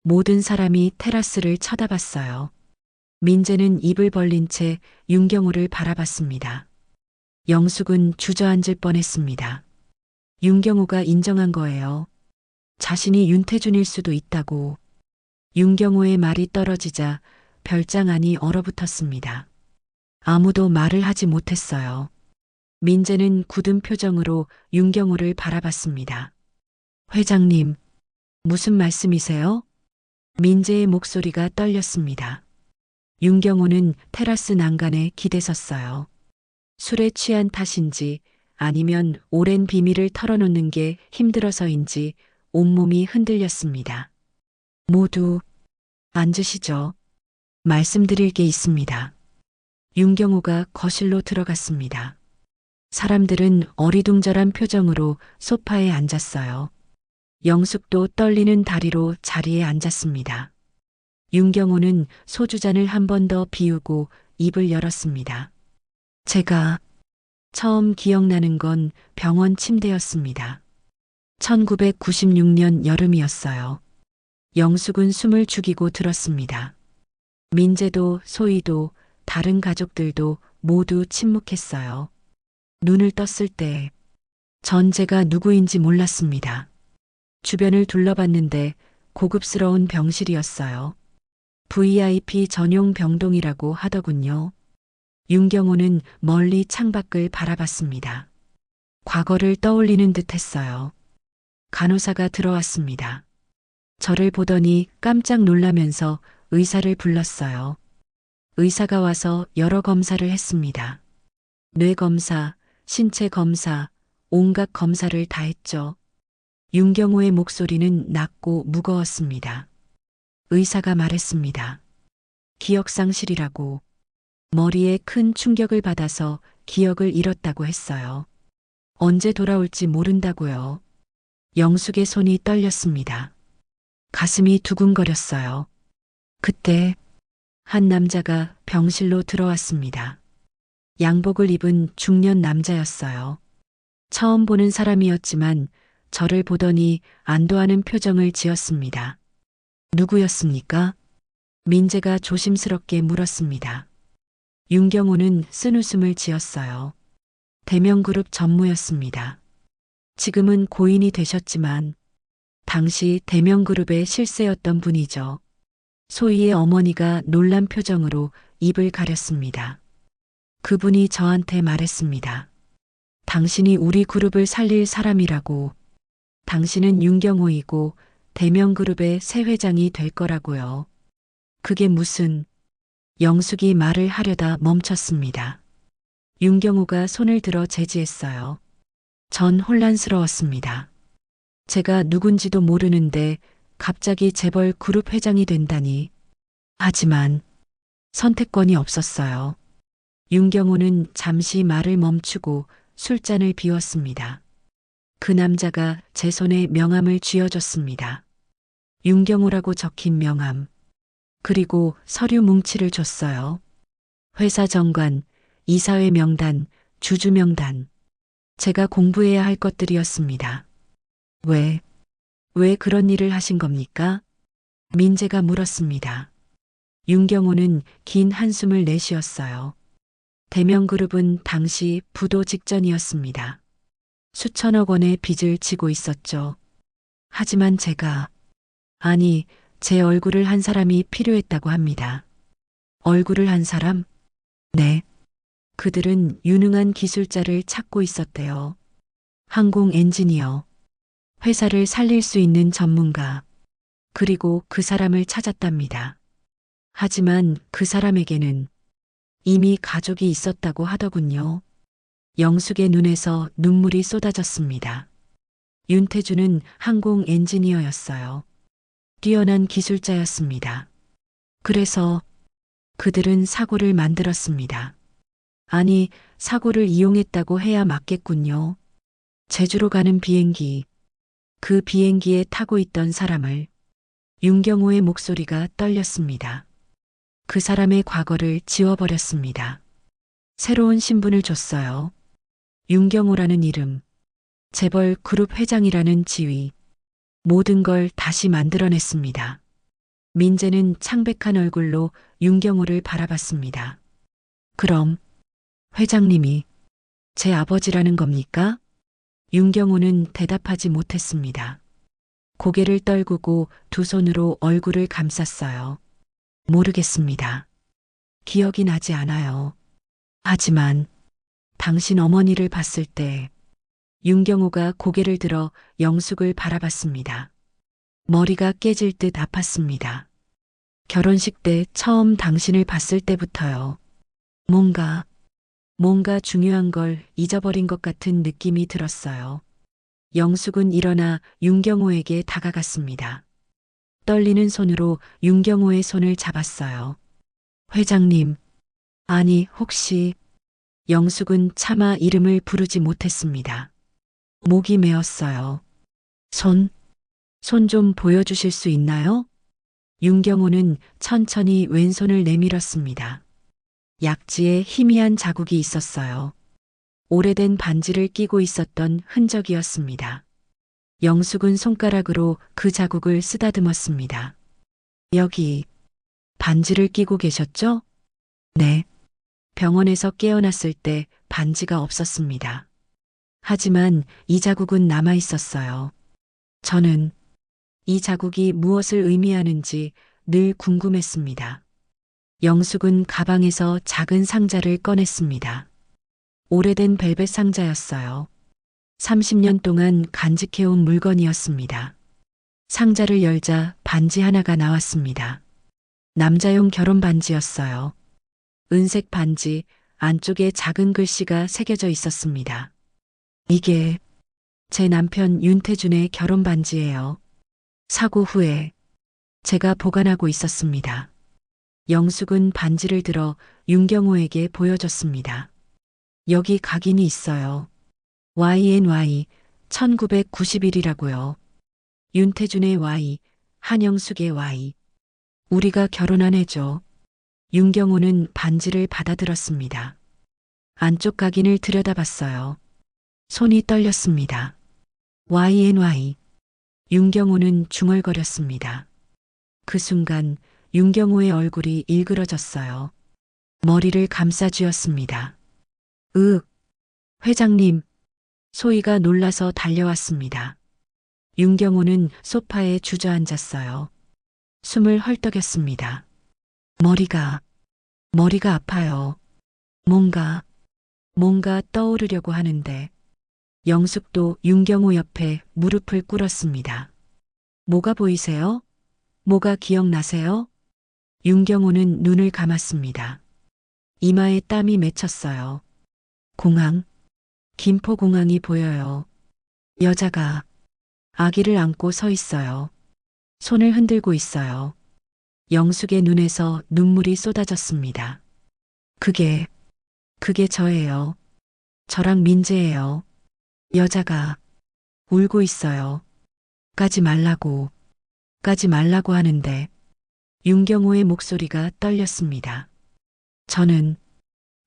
모든 사람이 테라스를 쳐다봤어요. 민재는 입을 벌린 채 윤경호를 바라봤습니다. 영숙은 주저앉을 뻔했습니다. 윤경호가 인정한 거예요. 자신이 윤태준일 수도 있다고. 윤경호의 말이 떨어지자 별장 안이 얼어붙었습니다. 아무도 말을 하지 못했어요. 민재는 굳은 표정으로 윤경호를 바라봤습니다. 회장님, 무슨 말씀이세요? 민재의 목소리가 떨렸습니다. 윤경호는 테라스 난간에 기대섰어요. 술에 취한 탓인지 아니면 오랜 비밀을 털어놓는 게 힘들어서인지 온몸이 흔들렸습니다. 모두 앉으시죠. 말씀드릴 게 있습니다. 윤경호가 거실로 들어갔습니다. 사람들은 어리둥절한 표정으로 소파에 앉았어요. 영숙도 떨리는 다리로 자리에 앉았습니다. 윤경호는 소주잔을 한 번 더 비우고 입을 열었습니다. 제가 처음 기억나는 건 병원 침대였습니다. 1996년 여름이었어요. 영숙은 숨을 죽이고 들었습니다. 민재도 소희도 다른 가족들도 모두 침묵했어요. 눈을 떴을 때 전 제가 누구인지 몰랐습니다. 주변을 둘러봤는데 고급스러운 병실이었어요. VIP 전용 병동이라고 하더군요. 윤경호는 멀리 창밖을 바라봤습니다. 과거를 떠올리는 듯 했어요. 간호사가 들어왔습니다. 저를 보더니 깜짝 놀라면서 의사를 불렀어요. 의사가 와서 여러 검사를 했습니다. 뇌 검사, 신체 검사, 온갖 검사를 다 했죠. 윤경호의 목소리는 낮고 무거웠습니다. 의사가 말했습니다. 기억상실이라고. 머리에 큰 충격을 받아서 기억을 잃었다고 했어요. 언제 돌아올지 모른다고요. 영숙의 손이 떨렸습니다. 가슴이 두근거렸어요. 그때 한 남자가 병실로 들어왔습니다. 양복을 입은 중년 남자였어요. 처음 보는 사람이었지만 저를 보더니 안도하는 표정을 지었습니다. 누구였습니까? 민재가 조심스럽게 물었습니다. 윤경호는 쓴웃음을 지었어요. 대명그룹 전무였습니다. 지금은 고인이 되셨지만 당시 대명그룹의 실세였던 분이죠. 소희의 어머니가 놀란 표정으로 입을 가렸습니다. 그분이 저한테 말했습니다. 당신이 우리 그룹을 살릴 사람이라고. 당신은 윤경호이고 대명그룹의 새 회장이 될 거라고요. 그게 무슨... 영숙이 말을 하려다 멈췄습니다. 윤경호가 손을 들어 제지했어요. 전 혼란스러웠습니다. 제가 누군지도 모르는데 갑자기 재벌 그룹 회장이 된다니. 하지만 선택권이 없었어요. 윤경호는 잠시 말을 멈추고 술잔을 비웠습니다. 그 남자가 제 손에 명함을 쥐어줬습니다. 윤경호라고 적힌 명함. 그리고 서류 뭉치를 줬어요. 회사 정관, 이사회 명단, 주주 명단. 제가 공부해야 할 것들이었습니다. 왜 그런 일을 하신 겁니까? 민재가 물었습니다. 윤경호는 긴 한숨을 내쉬었어요. 대명그룹은 당시 부도 직전이었습니다. 수천억 원의 빚을 지고 있었죠. 하지만 제 얼굴을 한 사람이 필요했다고 합니다. 얼굴을 한 사람? 네. 그들은 유능한 기술자를 찾고 있었대요. 항공 엔지니어. 회사를 살릴 수 있는 전문가. 그리고 그 사람을 찾았답니다. 하지만 그 사람에게는 이미 가족이 있었다고 하더군요. 영숙의 눈에서 눈물이 쏟아졌습니다. 윤태주는 항공 엔지니어였어요. 뛰어난 기술자였습니다. 그래서 그들은 사고를 만들었습니다. 아니, 사고를 이용했다고 해야 맞겠군요. 제주로 가는 비행기. 그 비행기에 타고 있던 사람을 윤경호의 목소리가 떨렸습니다. 그 사람의 과거를 지워버렸습니다. 새로운 신분을 줬어요. 윤경호라는 이름, 재벌 그룹 회장이라는 지위, 모든 걸 다시 만들어냈습니다. 민재는 창백한 얼굴로 윤경호를 바라봤습니다. 그럼 회장님이 제 아버지라는 겁니까? 윤경호는 대답하지 못했습니다. 고개를 떨구고 두 손으로 얼굴을 감쌌어요. 모르겠습니다. 기억이 나지 않아요. 하지만 당신 어머니를 봤을 때 윤경호가 고개를 들어 영숙을 바라봤습니다. 머리가 깨질 듯 아팠습니다. 결혼식 때 처음 당신을 봤을 때부터요. 뭔가 중요한 걸 잊어버린 것 같은 느낌이 들었어요. 영숙은 일어나 윤경호에게 다가갔습니다. 떨리는 손으로 윤경호의 손을 잡았어요. 회장님, 아니, 혹시... 영숙은 차마 이름을 부르지 못했습니다. 목이 메었어요. 손 좀 보여주실 수 있나요? 윤경호는 천천히 왼손을 내밀었습니다. 약지에 희미한 자국이 있었어요. 오래된 반지를 끼고 있었던 흔적이었습니다. 영숙은 손가락으로 그 자국을 쓰다듬었습니다. 여기 반지를 끼고 계셨죠? 네. 병원에서 깨어났을 때 반지가 없었습니다. 하지만 이 자국은 남아 있었어요. 저는 이 자국이 무엇을 의미하는지 늘 궁금했습니다. 영숙은 가방에서 작은 상자를 꺼냈습니다. 오래된 벨벳 상자였어요. 30년 동안 간직해온 물건이었습니다. 상자를 열자 반지 하나가 나왔습니다. 남자용 결혼 반지였어요. 은색 반지, 안쪽에 작은 글씨가 새겨져 있었습니다. 이게 제 남편 윤태준의 결혼 반지예요. 사고 후에 제가 보관하고 있었습니다. 영숙은 반지를 들어 윤경호에게 보여줬습니다. 여기 각인이 있어요. YNY 1991이라고요. 윤태준의 Y, 한영숙의 Y. 우리가 결혼한 해죠. 윤경호는 반지를 받아들었습니다. 안쪽 각인을 들여다봤어요. 손이 떨렸습니다. YNY. 윤경호는 중얼거렸습니다. 그 순간 윤경호의 얼굴이 일그러졌어요. 머리를 감싸쥐었습니다. 회장님. 소희가 놀라서 달려왔습니다. 윤경호는 소파에 주저앉았어요. 숨을 헐떡였습니다. 머리가 아파요. 뭔가 떠오르려고 하는데 영숙도 윤경호 옆에 무릎을 꿇었습니다. 뭐가 보이세요? 뭐가 기억나세요? 윤경호는 눈을 감았습니다. 이마에 땀이 맺혔어요. 공항, 김포공항이 보여요. 여자가 아기를 안고 서 있어요. 손을 흔들고 있어요. 영숙의 눈에서 눈물이 쏟아졌습니다. 그게 저예요. 저랑 민재예요. 여자가 울고 있어요. 가지 말라고 하는데 윤경호의 목소리가 떨렸습니다. 저는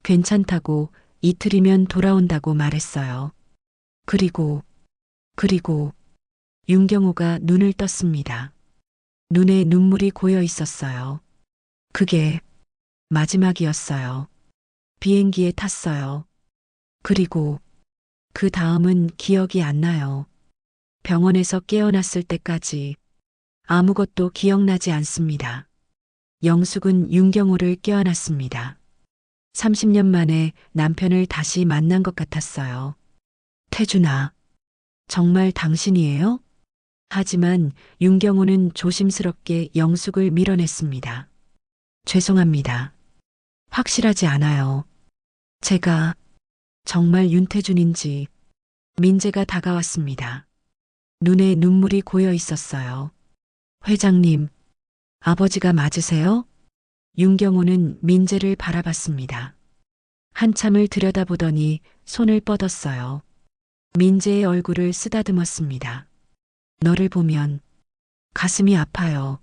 괜찮다고 이틀이면 돌아온다고 말했어요. 그리고 윤경호가 눈을 떴습니다. 눈에 눈물이 고여 있었어요. 그게 마지막이었어요. 비행기에 탔어요. 그리고 그 다음은 기억이 안 나요. 병원에서 깨어났을 때까지 아무것도 기억나지 않습니다. 영숙은 윤경호를 껴안았습니다. 30년 만에 남편을 다시 만난 것 같았어요. 태준아, 정말 당신이에요? 하지만 윤경호는 조심스럽게 영숙을 밀어냈습니다. 죄송합니다. 확실하지 않아요. 제가 정말 윤태준인지. 민재가 다가왔습니다. 눈에 눈물이 고여 있었어요. 회장님, 아버지가 맞으세요? 윤경호는 민재를 바라봤습니다. 한참을 들여다보더니 손을 뻗었어요. 민재의 얼굴을 쓰다듬었습니다. 너를 보면 가슴이 아파요.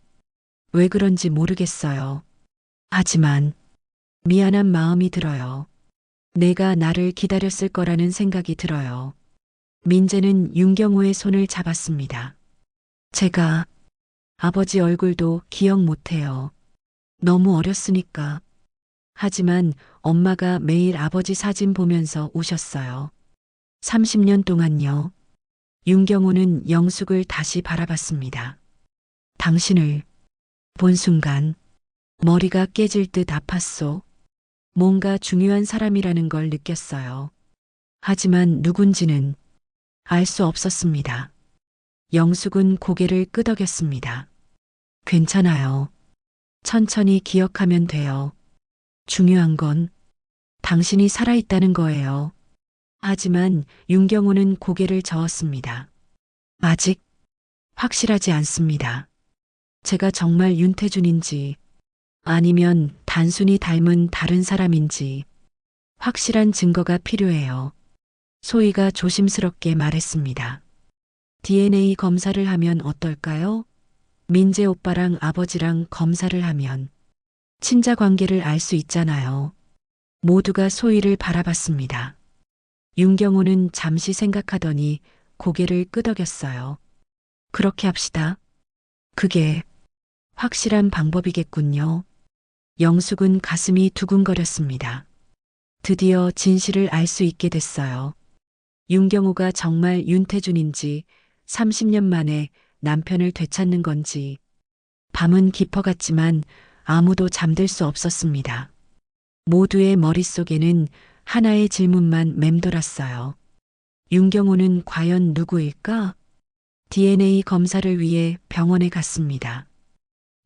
왜 그런지 모르겠어요. 하지만 미안한 마음이 들어요. 내가 나를 기다렸을 거라는 생각이 들어요. 민재는 윤경호의 손을 잡았습니다. 제가 아버지 얼굴도 기억 못해요. 너무 어렸으니까. 하지만 엄마가 매일 아버지 사진 보면서 우셨어요. 30년 동안요. 윤경호는 영숙을 다시 바라봤습니다. 당신을 본 순간 머리가 깨질 듯 아팠소. 뭔가 중요한 사람이라는 걸 느꼈어요. 하지만 누군지는 알 수 없었습니다. 영숙은 고개를 끄덕였습니다. 괜찮아요. 천천히 기억하면 돼요. 중요한 건 당신이 살아있다는 거예요. 하지만 윤경호는 고개를 저었습니다. 아직 확실하지 않습니다. 제가 정말 윤태준인지 아니면 단순히 닮은 다른 사람인지 확실한 증거가 필요해요. 소희가 조심스럽게 말했습니다. DNA 검사를 하면 어떨까요? 민재 오빠랑 아버지랑 검사를 하면 친자 관계를 알 수 있잖아요. 모두가 소희를 바라봤습니다. 윤경호는 잠시 생각하더니 고개를 끄덕였어요. 그렇게 합시다. 그게 확실한 방법이겠군요. 영숙은 가슴이 두근거렸습니다. 드디어 진실을 알 수 있게 됐어요. 윤경호가 정말 윤태준인지 30년 만에 남편을 되찾는 건지. 밤은 깊어갔지만 아무도 잠들 수 없었습니다. 모두의 머릿속에는 하나의 질문만 맴돌았어요. 윤경호는 과연 누구일까? DNA 검사를 위해 병원에 갔습니다.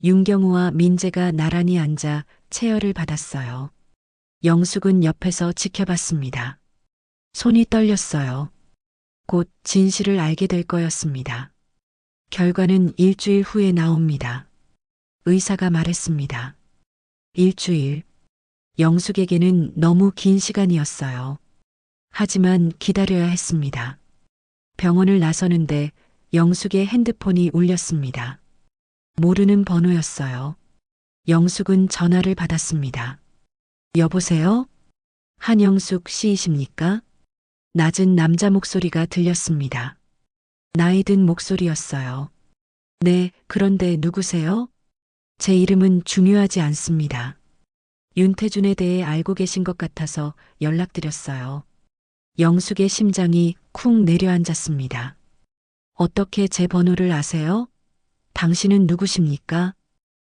윤경호와 민재가 나란히 앉아 체열을 받았어요. 영숙은 옆에서 지켜봤습니다. 손이 떨렸어요. 곧 진실을 알게 될 거였습니다. 결과는 일주일 후에 나옵니다. 의사가 말했습니다. 일주일. 영숙에게는 너무 긴 시간이었어요. 하지만 기다려야 했습니다. 병원을 나서는데 영숙의 핸드폰이 울렸습니다. 모르는 번호였어요. 영숙은 전화를 받았습니다. 여보세요? 한영숙 씨이십니까? 낮은 남자 목소리가 들렸습니다. 나이 든 목소리였어요. 네, 그런데 누구세요? 제 이름은 중요하지 않습니다. 윤태준에 대해 알고 계신 것 같아서 연락드렸어요. 영숙의 심장이 쿵 내려앉았습니다. 어떻게 제 번호를 아세요? 당신은 누구십니까?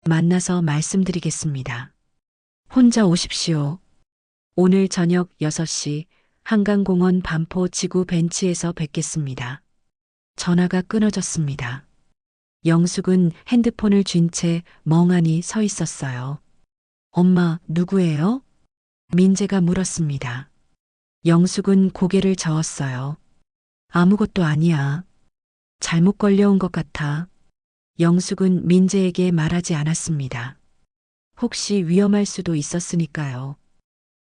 만나서 말씀드리겠습니다. 혼자 오십시오. 오늘 저녁 6시 한강공원 반포 지구 벤치에서 뵙겠습니다. 전화가 끊어졌습니다. 영숙은 핸드폰을 쥔 채 멍하니 서 있었어요. 엄마, 누구예요? 민재가 물었습니다. 영숙은 고개를 저었어요. 아무것도 아니야. 잘못 걸려온 것 같아. 영숙은 민재에게 말하지 않았습니다. 혹시 위험할 수도 있었으니까요.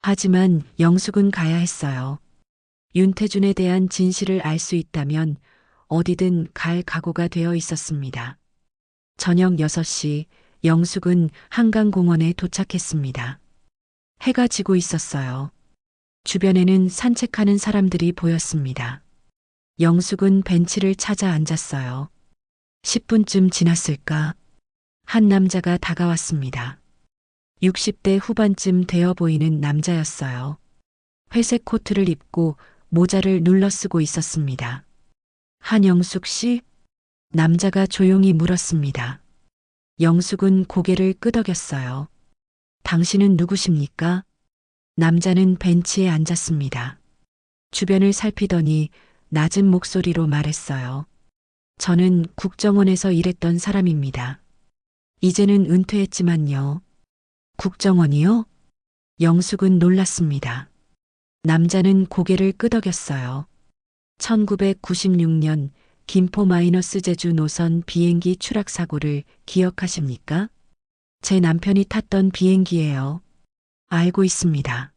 하지만 영숙은 가야 했어요. 윤태준에 대한 진실을 알 수 있다면 어디든 갈 각오가 되어 있었습니다. 저녁 6시 영숙은 한강공원에 도착했습니다. 해가 지고 있었어요. 주변에는 산책하는 사람들이 보였습니다. 영숙은 벤치를 찾아 앉았어요. 10분쯤 지났을까? 한 남자가 다가왔습니다. 60대 후반쯤 되어 보이는 남자였어요. 회색 코트를 입고 모자를 눌러 쓰고 있었습니다. 한영숙 씨? 남자가 조용히 물었습니다. 영숙은 고개를 끄덕였어요. 당신은 누구십니까? 남자는 벤치에 앉았습니다. 주변을 살피더니 낮은 목소리로 말했어요. 저는 국정원에서 일했던 사람입니다. 이제는 은퇴했지만요. 국정원이요? 영숙은 놀랐습니다. 남자는 고개를 끄덕였어요. 1996년 김포 마이너스 제주 노선 비행기 추락 사고를 기억하십니까? 제 남편이 탔던 비행기예요. 알고 있습니다.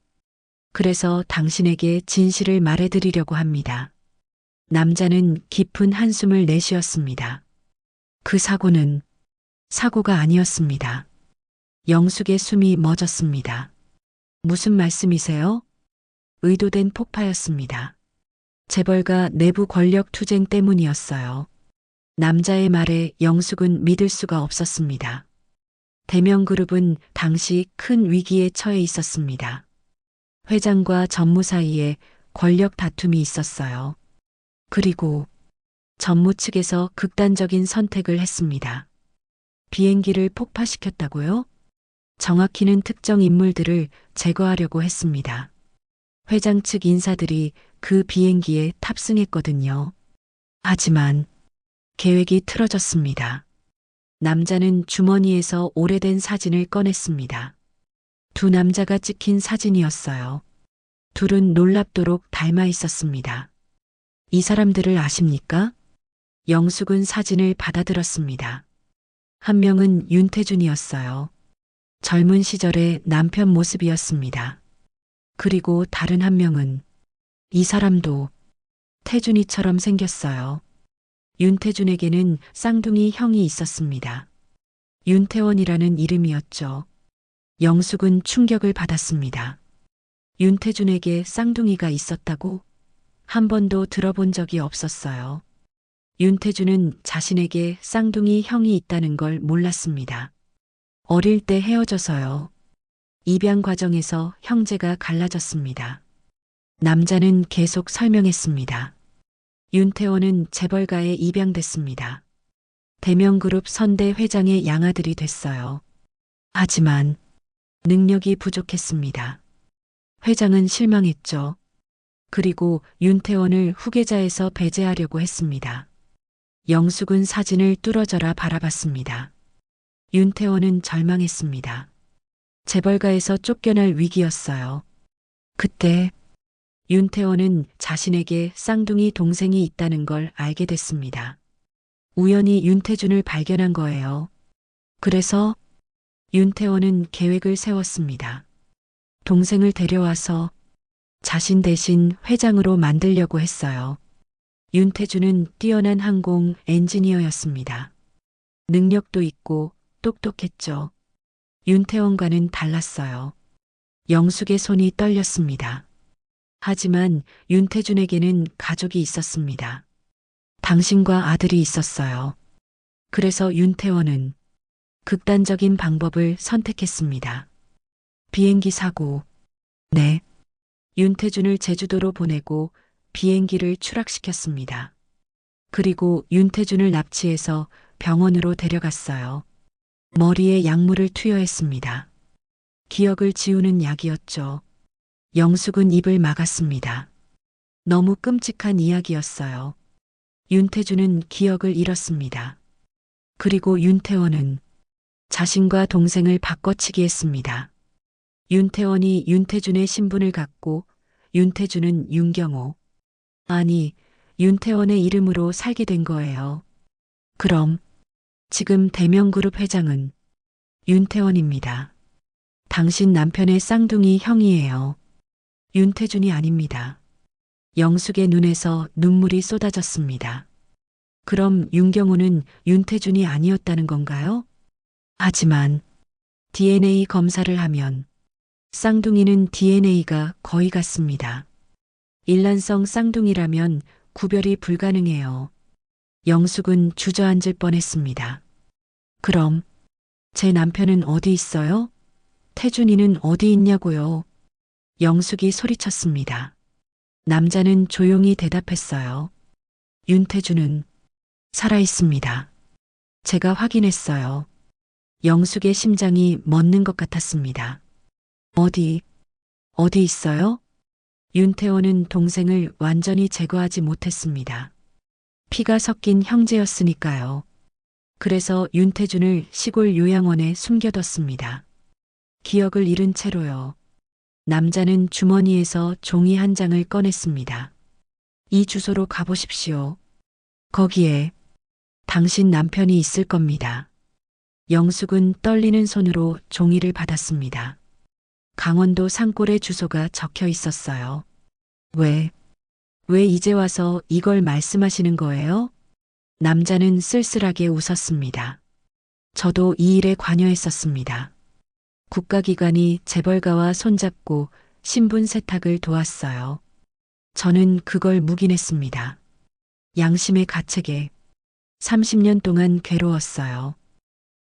그래서 당신에게 진실을 말해드리려고 합니다. 남자는 깊은 한숨을 내쉬었습니다. 그 사고는 사고가 아니었습니다. 영숙의 숨이 멎었습니다. 무슨 말씀이세요? 의도된 폭파였습니다. 재벌가 내부 권력 투쟁 때문이었어요. 남자의 말에 영숙은 믿을 수가 없었습니다. 대명그룹은 당시 큰 위기에 처해 있었습니다. 회장과 전무 사이에 권력 다툼이 있었어요. 그리고 전무 측에서 극단적인 선택을 했습니다. 비행기를 폭파시켰다고요? 정확히는 특정 인물들을 제거하려고 했습니다. 회장 측 인사들이 그 비행기에 탑승했거든요. 하지만 계획이 틀어졌습니다. 남자는 주머니에서 오래된 사진을 꺼냈습니다. 두 남자가 찍힌 사진이었어요. 둘은 놀랍도록 닮아 있었습니다. 이 사람들을 아십니까? 영숙은 사진을 받아들었습니다. 한 명은 윤태준이었어요. 젊은 시절의 남편 모습이었습니다. 그리고 다른 한 명은 이 사람도 태준이처럼 생겼어요. 윤태준에게는 쌍둥이 형이 있었습니다. 윤태원이라는 이름이었죠. 영숙은 충격을 받았습니다. 윤태준에게 쌍둥이가 있었다고? 한 번도 들어본 적이 없었어요. 윤태준은 자신에게 쌍둥이 형이 있다는 걸 몰랐습니다. 어릴 때 헤어져서요. 입양 과정에서 형제가 갈라졌습니다. 남자는 계속 설명했습니다. 윤태원은 재벌가에 입양됐습니다. 대명그룹 선대 회장의 양아들이 됐어요. 하지만 능력이 부족했습니다. 회장은 실망했죠. 그리고 윤태원을 후계자에서 배제하려고 했습니다. 영숙은 사진을 뚫어져라 바라봤습니다. 윤태원은 절망했습니다. 재벌가에서 쫓겨날 위기였어요. 그때 윤태원은 자신에게 쌍둥이 동생이 있다는 걸 알게 됐습니다. 우연히 윤태준을 발견한 거예요. 그래서 윤태원은 계획을 세웠습니다. 동생을 데려와서 자신 대신 회장으로 만들려고 했어요. 윤태준은 뛰어난 항공 엔지니어였습니다. 능력도 있고 똑똑했죠. 윤태원과는 달랐어요. 영숙의 손이 떨렸습니다. 하지만 윤태준에게는 가족이 있었습니다. 당신과 아들이 있었어요. 그래서 윤태원은 극단적인 방법을 선택했습니다. 비행기 사고. 네. 윤태준을 제주도로 보내고 비행기를 추락시켰습니다. 그리고 윤태준을 납치해서 병원으로 데려갔어요. 머리에 약물을 투여했습니다. 기억을 지우는 약이었죠. 영숙은 입을 막았습니다. 너무 끔찍한 이야기였어요. 윤태준은 기억을 잃었습니다. 그리고 윤태원은 자신과 동생을 바꿔치기 했습니다. 윤태원이 윤태준의 신분을 갖고 윤태준은 윤경호. 아니, 윤태원의 이름으로 살게 된 거예요. 그럼 지금 대명그룹 회장은 윤태원입니다. 당신 남편의 쌍둥이 형이에요. 윤태준이 아닙니다. 영숙의 눈에서 눈물이 쏟아졌습니다. 그럼 윤경호는 윤태준이 아니었다는 건가요? 하지만 DNA 검사를 하면 쌍둥이는 DNA가 거의 같습니다. 일란성 쌍둥이라면 구별이 불가능해요. 영숙은 주저앉을 뻔했습니다. 그럼 제 남편은 어디 있어요? 태준이는 어디 있냐고요? 영숙이 소리쳤습니다. 남자는 조용히 대답했어요. 윤태준은 살아 있습니다. 제가 확인했어요. 영숙의 심장이 멎는 것 같았습니다. 어디 있어요? 윤태원은 동생을 완전히 제거하지 못했습니다. 피가 섞인 형제였으니까요. 그래서 윤태준을 시골 요양원에 숨겨뒀습니다. 기억을 잃은 채로요. 남자는 주머니에서 종이 한 장을 꺼냈습니다. 이 주소로 가보십시오. 거기에 당신 남편이 있을 겁니다. 영숙은 떨리는 손으로 종이를 받았습니다. 강원도 산골의 주소가 적혀 있었어요. 왜 이제 와서 이걸 말씀하시는 거예요? 남자는 쓸쓸하게 웃었습니다. 저도 이 일에 관여했었습니다. 국가기관이 재벌가와 손잡고 신분 세탁을 도왔어요. 저는 그걸 묵인했습니다. 양심의 가책에 30년 동안 괴로웠어요.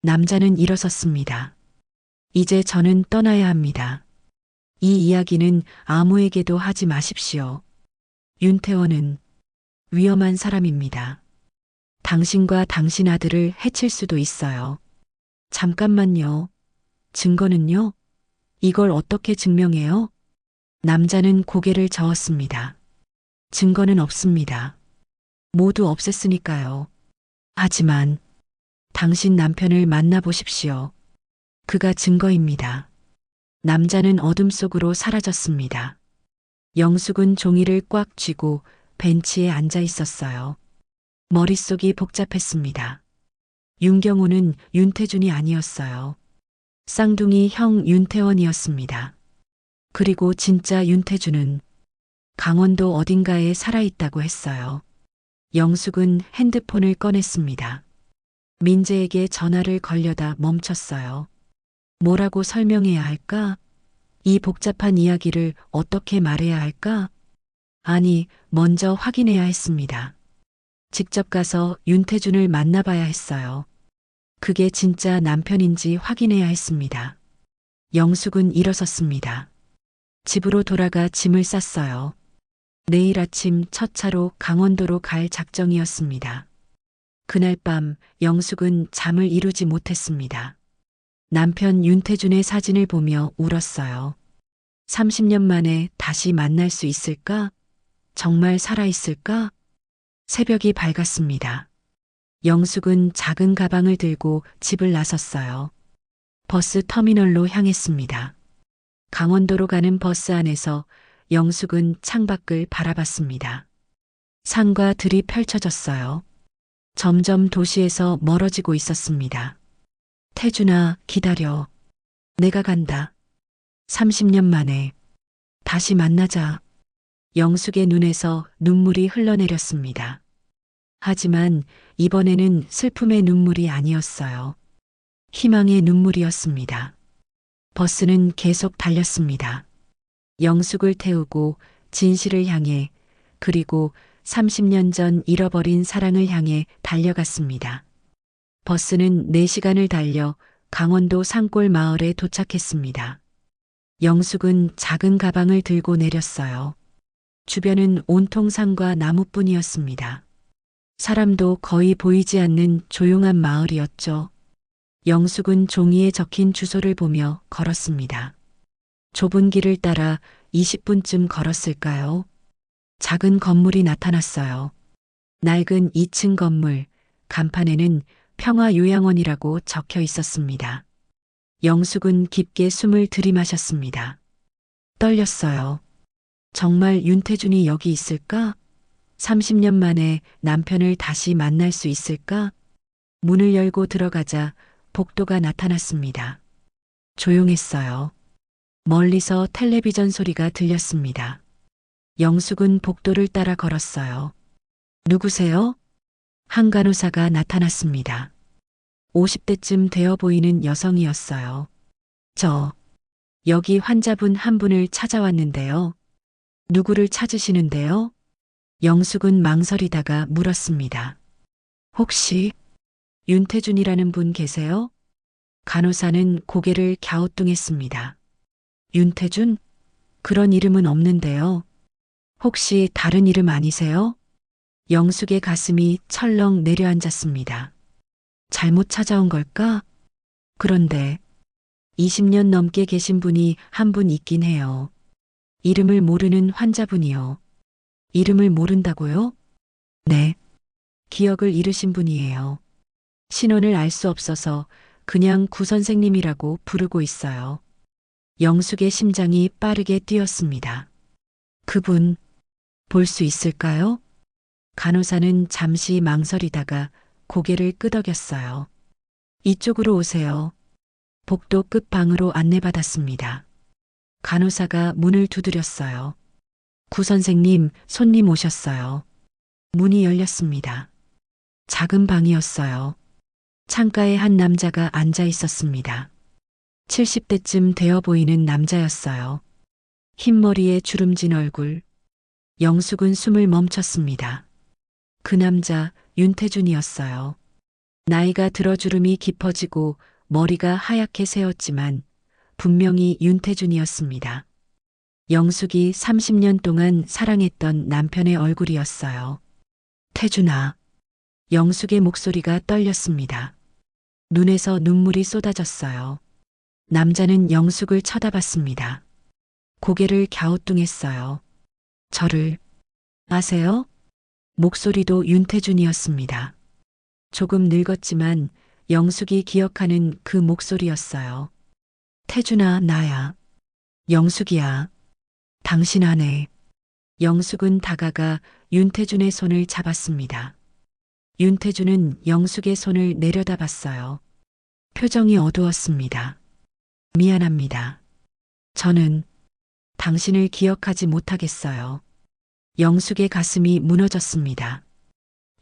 남자는 일어섰습니다. 이제 저는 떠나야 합니다. 이 이야기는 아무에게도 하지 마십시오. 윤태원은 위험한 사람입니다. 당신과 당신 아들을 해칠 수도 있어요. 잠깐만요. 증거는요? 이걸 어떻게 증명해요? 남자는 고개를 저었습니다. 증거는 없습니다. 모두 없앴으니까요. 하지만 당신 남편을 만나보십시오. 그가 증거입니다. 남자는 어둠 속으로 사라졌습니다. 영숙은 종이를 꽉 쥐고 벤치에 앉아 있었어요. 머릿속이 복잡했습니다. 윤경호는 윤태준이 아니었어요. 쌍둥이 형 윤태원이었습니다. 그리고 진짜 윤태준은 강원도 어딘가에 살아있다고 했어요. 영숙은 핸드폰을 꺼냈습니다. 민재에게 전화를 걸려다 멈췄어요. 뭐라고 설명해야 할까? 이 복잡한 이야기를 어떻게 말해야 할까? 아니, 먼저 확인해야 했습니다. 직접 가서 윤태준을 만나봐야 했어요. 그게 진짜 남편인지 확인해야 했습니다. 영숙은 일어섰습니다. 집으로 돌아가 짐을 쌌어요. 내일 아침 첫 차로 강원도로 갈 작정이었습니다. 그날 밤 영숙은 잠을 이루지 못했습니다. 남편 윤태준의 사진을 보며 울었어요. 30년 만에 다시 만날 수 있을까? 정말 살아있을까? 새벽이 밝았습니다. 영숙은 작은 가방을 들고 집을 나섰어요. 버스 터미널로 향했습니다. 강원도로 가는 버스 안에서 영숙은 창밖을 바라봤습니다. 산과 들이 펼쳐졌어요. 점점 도시에서 멀어지고 있었습니다. 태준아, 기다려. 내가 간다. 30년 만에 다시 만나자. 영숙의 눈에서 눈물이 흘러내렸습니다. 하지만 이번에는 슬픔의 눈물이 아니었어요. 희망의 눈물이었습니다. 버스는 계속 달렸습니다. 영숙을 태우고 진실을 향해, 그리고 30년 전 잃어버린 사랑을 향해 달려갔습니다. 버스는 4시간을 달려 강원도 산골 마을에 도착했습니다. 영숙은 작은 가방을 들고 내렸어요. 주변은 온통 산과 나무뿐이었습니다. 사람도 거의 보이지 않는 조용한 마을이었죠. 영숙은 종이에 적힌 주소를 보며 걸었습니다. 좁은 길을 따라 20분쯤 걸었을까요? 작은 건물이 나타났어요. 낡은 2층 건물, 간판에는 평화요양원이라고 적혀 있었습니다. 영숙은 깊게 숨을 들이마셨습니다. 떨렸어요. 정말 윤태준이 여기 있을까? 30년 만에 남편을 다시 만날 수 있을까? 문을 열고 들어가자 복도가 나타났습니다. 조용했어요. 멀리서 텔레비전 소리가 들렸습니다. 영숙은 복도를 따라 걸었어요. 누구세요? 한 간호사가 나타났습니다. 50대쯤 되어 보이는 여성이었어요. 여기 환자분 한 분을 찾아왔는데요. 누구를 찾으시는데요? 영숙은 망설이다가 물었습니다. 혹시 윤태준이라는 분 계세요? 간호사는 고개를 갸우뚱했습니다. 윤태준? 그런 이름은 없는데요. 혹시 다른 이름 아니세요? 영숙의 가슴이 철렁 내려앉았습니다. 잘못 찾아온 걸까? 그런데 20년 넘게 계신 분이 한 분 있긴 해요. 이름을 모르는 환자분이요. 이름을 모른다고요? 네. 기억을 잃으신 분이에요. 신원을 알 수 없어서 그냥 구 선생님이라고 부르고 있어요. 영숙의 심장이 빠르게 뛰었습니다. 그분, 볼 수 있을까요? 간호사는 잠시 망설이다가 고개를 끄덕였어요. 이쪽으로 오세요. 복도 끝 방으로 안내받았습니다. 간호사가 문을 두드렸어요. 구 선생님, 손님 오셨어요. 문이 열렸습니다. 작은 방이었어요. 창가에 한 남자가 앉아 있었습니다. 70대쯤 되어 보이는 남자였어요. 흰머리에 주름진 얼굴. 영숙은 숨을 멈췄습니다. 그 남자 윤태준이었어요. 나이가 들어 주름이 깊어지고 머리가 하얗게 새었지만 분명히 윤태준이었습니다. 영숙이 30년 동안 사랑했던 남편의 얼굴이었어요. 태준아. 영숙의 목소리가 떨렸습니다. 눈에서 눈물이 쏟아졌어요. 남자는 영숙을 쳐다봤습니다. 고개를 갸우뚱했어요. 저를 아세요? 목소리도 윤태준이었습니다. 조금 늙었지만 영숙이 기억하는 그 목소리였어요. 태준아, 나야. 영숙이야. 당신 아내. 영숙은 다가가 윤태준의 손을 잡았습니다. 윤태준은 영숙의 손을 내려다봤어요. 표정이 어두웠습니다. 미안합니다. 저는 당신을 기억하지 못하겠어요. 영숙의 가슴이 무너졌습니다.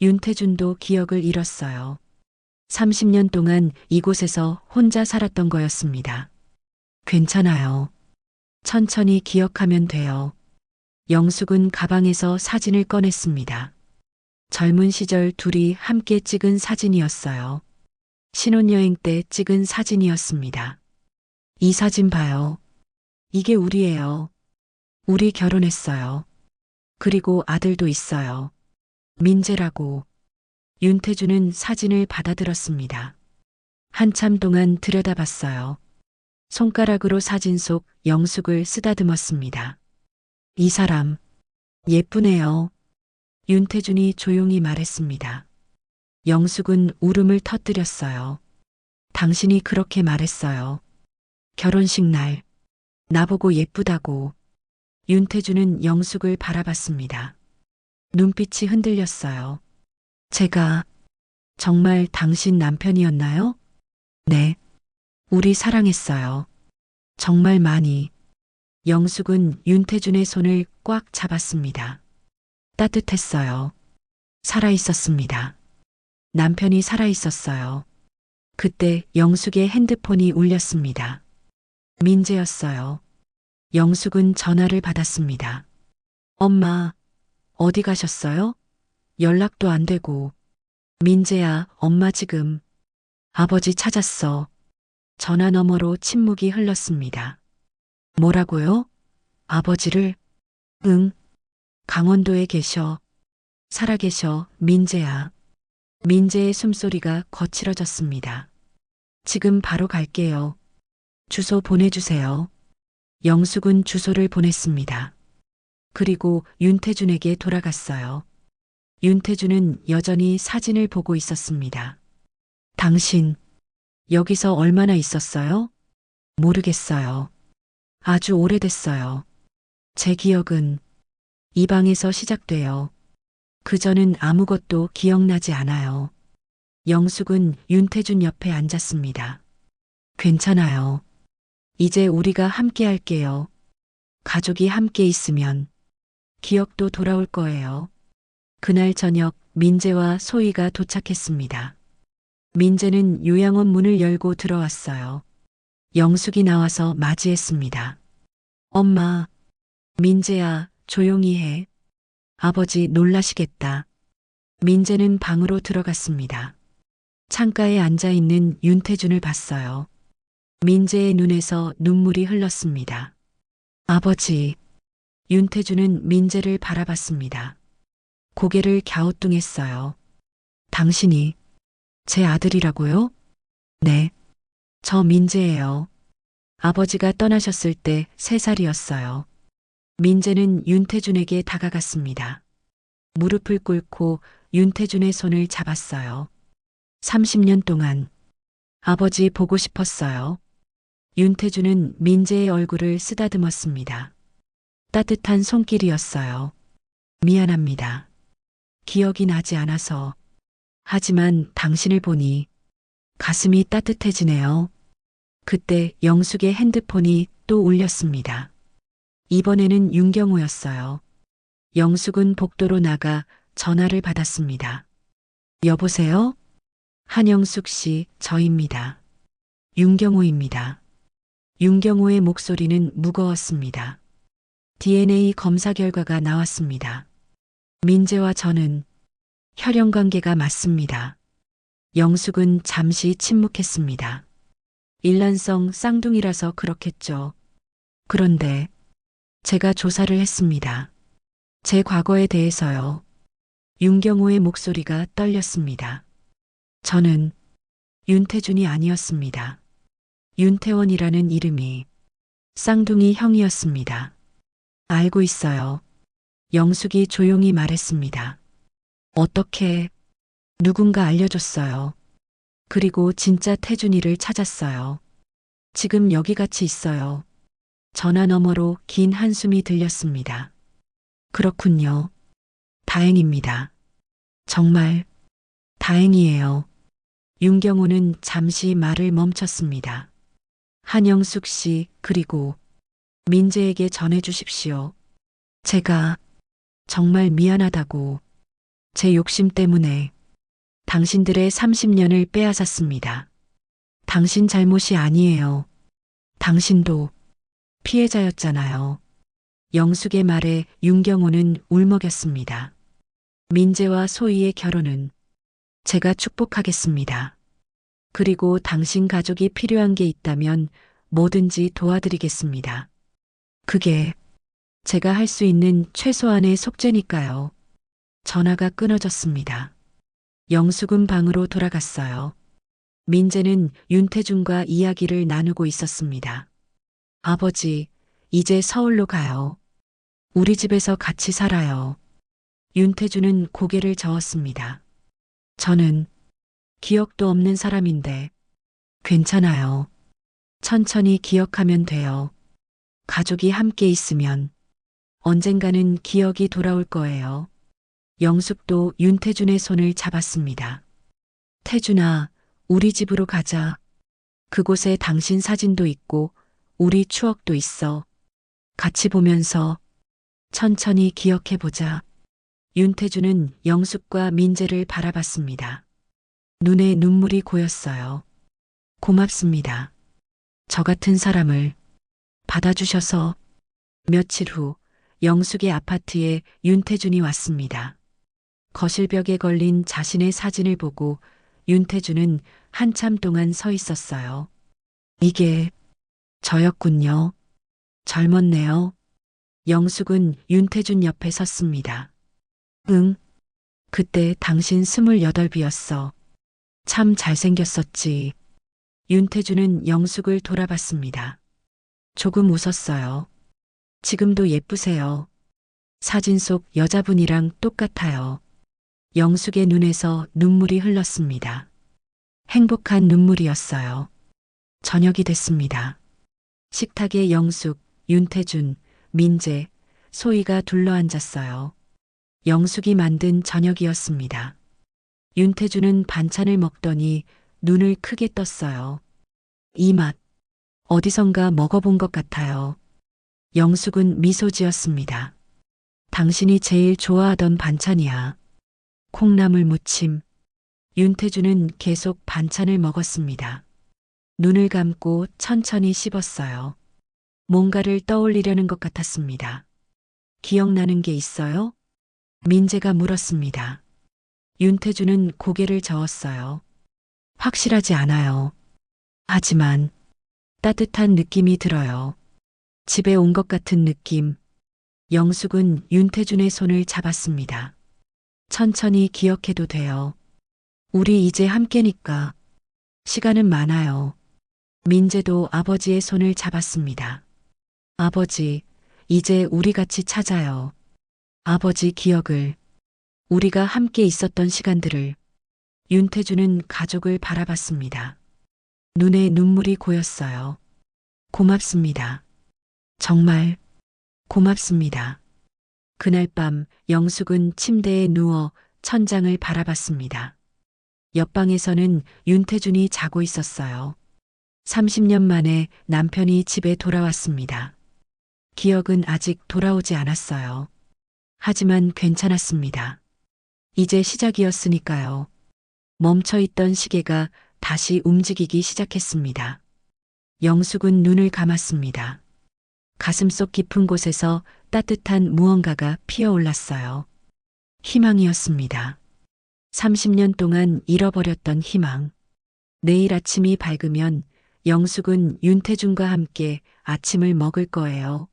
윤태준도 기억을 잃었어요. 30년 동안 이곳에서 혼자 살았던 거였습니다. 괜찮아요. 천천히 기억하면 돼요. 영숙은 가방에서 사진을 꺼냈습니다. 젊은 시절 둘이 함께 찍은 사진이었어요. 신혼여행 때 찍은 사진이었습니다. 이 사진 봐요. 이게 우리예요. 우리 결혼했어요. 그리고 아들도 있어요. 민재라고. 윤태준은 사진을 받아들었습니다. 한참 동안 들여다봤어요. 손가락으로 사진 속 영숙을 쓰다듬었습니다. 이 사람, 예쁘네요. 윤태준이 조용히 말했습니다. 영숙은 울음을 터뜨렸어요. 당신이 그렇게 말했어요. 결혼식 날, 나보고 예쁘다고. 윤태준은 영숙을 바라봤습니다. 눈빛이 흔들렸어요. 제가 정말 당신 남편이었나요? 네. 우리 사랑했어요. 정말 많이. 영숙은 윤태준의 손을 꽉 잡았습니다. 따뜻했어요. 살아있었습니다. 남편이 살아있었어요. 그때 영숙의 핸드폰이 울렸습니다. 민재였어요. 영숙은 전화를 받았습니다. 엄마, 어디 가셨어요? 연락도 안 되고. 민재야, 엄마 지금 아버지 찾았어. 전화 너머로 침묵이 흘렀습니다. 뭐라고요? 아버지를? 응. 강원도에 계셔. 살아계셔, 민재야. 민재의 숨소리가 거칠어졌습니다. 지금 바로 갈게요. 주소 보내주세요. 영숙은 주소를 보냈습니다. 그리고 윤태준에게 돌아갔어요. 윤태준은 여전히 사진을 보고 있었습니다. 당신, 여기서 얼마나 있었어요? 모르겠어요. 아주 오래됐어요. 제 기억은 이 방에서 시작돼요. 그전은 아무것도 기억나지 않아요. 영숙은 윤태준 옆에 앉았습니다. 괜찮아요. 이제 우리가 함께 할게요. 가족이 함께 있으면 기억도 돌아올 거예요. 그날 저녁 민재와 소희가 도착했습니다. 민재는 요양원 문을 열고 들어왔어요. 영숙이 나와서 맞이했습니다. 엄마, 민재야, 조용히 해. 아버지 놀라시겠다. 민재는 방으로 들어갔습니다. 창가에 앉아 있는 윤태준을 봤어요. 민재의 눈에서 눈물이 흘렀습니다. 아버지. 윤태준은 민재를 바라봤습니다. 고개를 갸우뚱했어요. 당신이 제 아들이라고요? 네. 저 민재예요. 아버지가 떠나셨을 때 3살이었어요. 민재는 윤태준에게 다가갔습니다. 무릎을 꿇고 윤태준의 손을 잡았어요. 30년 동안 아버지 보고 싶었어요. 윤태준은 민재의 얼굴을 쓰다듬었습니다. 따뜻한 손길이었어요. 미안합니다. 기억이 나지 않아서. 하지만 당신을 보니 가슴이 따뜻해지네요. 그때 영숙의 핸드폰이 또 울렸습니다. 이번에는 윤경호였어요. 영숙은 복도로 나가 전화를 받았습니다. 여보세요? 한영숙 씨, 저입니다. 윤경호입니다. 윤경호의 목소리는 무거웠습니다. DNA 검사 결과가 나왔습니다. 민재와 저는 혈연 관계가 맞습니다. 영숙은 잠시 침묵했습니다. 일란성 쌍둥이라서 그렇겠죠. 그런데 제가 조사를 했습니다. 제 과거에 대해서요. 윤경호의 목소리가 떨렸습니다. 저는 윤태준이 아니었습니다. 윤태원이라는 이름이 쌍둥이 형이었습니다. 알고 있어요. 영숙이 조용히 말했습니다. 어떻게 누군가 알려줬어요. 그리고 진짜 태준이를 찾았어요. 지금 여기 같이 있어요. 전화 너머로 긴 한숨이 들렸습니다. 그렇군요. 다행입니다. 정말 다행이에요. 윤경호는 잠시 말을 멈췄습니다. 한영숙 씨, 그리고 민재에게 전해주십시오. 제가 정말 미안하다고. 제 욕심 때문에 당신들의 30년을 빼앗았습니다. 당신 잘못이 아니에요. 당신도 피해자였잖아요. 영숙의 말에 윤경호는 울먹였습니다. 민재와 소희의 결혼은 제가 축복하겠습니다. 그리고 당신 가족이 필요한 게 있다면 뭐든지 도와드리겠습니다. 그게 제가 할 수 있는 최소한의 속죄니까요. 전화가 끊어졌습니다. 영숙은 방으로 돌아갔어요. 민재는 윤태준과 이야기를 나누고 있었습니다. 아버지, 이제 서울로 가요. 우리 집에서 같이 살아요. 윤태준은 고개를 저었습니다. 저는 기억도 없는 사람인데 괜찮아요. 천천히 기억하면 돼요. 가족이 함께 있으면 언젠가는 기억이 돌아올 거예요. 영숙도 윤태준의 손을 잡았습니다. 태준아, 우리 집으로 가자. 그곳에 당신 사진도 있고 우리 추억도 있어. 같이 보면서 천천히 기억해보자. 윤태준은 영숙과 민재를 바라봤습니다. 눈에 눈물이 고였어요. 고맙습니다. 저 같은 사람을 받아주셔서. 며칠 후 영숙의 아파트에 윤태준이 왔습니다. 거실벽에 걸린 자신의 사진을 보고 윤태준은 한참 동안 서 있었어요. 이게 저였군요. 젊었네요. 영숙은 윤태준 옆에 섰습니다. 응, 그때 당신 28이었어. 참 잘생겼었지. 윤태준은 영숙을 돌아봤습니다. 조금 웃었어요. 지금도 예쁘세요. 사진 속 여자분이랑 똑같아요. 영숙의 눈에서 눈물이 흘렀습니다. 행복한 눈물이었어요. 저녁이 됐습니다. 식탁에 영숙, 윤태준, 민재, 소희가 둘러앉았어요. 영숙이 만든 저녁이었습니다. 윤태준은 반찬을 먹더니 눈을 크게 떴어요. 이 맛, 어디선가 먹어본 것 같아요. 영숙은 미소 지었습니다. 당신이 제일 좋아하던 반찬이야. 콩나물 무침. 윤태준은 계속 반찬을 먹었습니다. 눈을 감고 천천히 씹었어요. 뭔가를 떠올리려는 것 같았습니다. 기억나는 게 있어요? 민재가 물었습니다. 윤태준은 고개를 저었어요. 확실하지 않아요. 하지만 따뜻한 느낌이 들어요. 집에 온 것 같은 느낌. 영숙은 윤태준의 손을 잡았습니다. 천천히 기억해도 돼요. 우리 이제 함께니까. 시간은 많아요. 민재도 아버지의 손을 잡았습니다. 아버지, 이제 우리 같이 찾아요. 아버지 기억을, 우리가 함께 있었던 시간들을. 윤태주는 가족을 바라봤습니다. 눈에 눈물이 고였어요. 고맙습니다. 정말 고맙습니다. 그날 밤 영숙은 침대에 누워 천장을 바라봤습니다. 옆방에서는 윤태준이 자고 있었어요. 30년 만에 남편이 집에 돌아왔습니다. 기억은 아직 돌아오지 않았어요. 하지만 괜찮았습니다. 이제 시작이었으니까요. 멈춰있던 시계가 다시 움직이기 시작했습니다. 영숙은 눈을 감았습니다. 가슴속 깊은 곳에서 따뜻한 무언가가 피어올랐어요. 희망이었습니다. 30년 동안 잃어버렸던 희망. 내일 아침이 밝으면 영숙은 윤태준과 함께 아침을 먹을 거예요.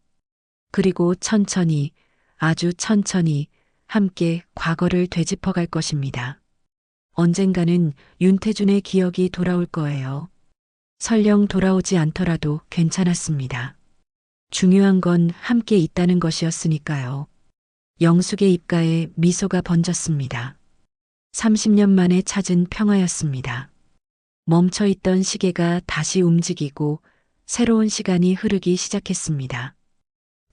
그리고 천천히, 아주 천천히 함께 과거를 되짚어 갈 것입니다. 언젠가는 윤태준의 기억이 돌아올 거예요. 설령 돌아오지 않더라도 괜찮았습니다. 중요한 건 함께 있다는 것이었으니까요. 영숙의 입가에 미소가 번졌습니다. 30년 만에 찾은 평화였습니다. 멈춰있던 시계가 다시 움직이고 새로운 시간이 흐르기 시작했습니다.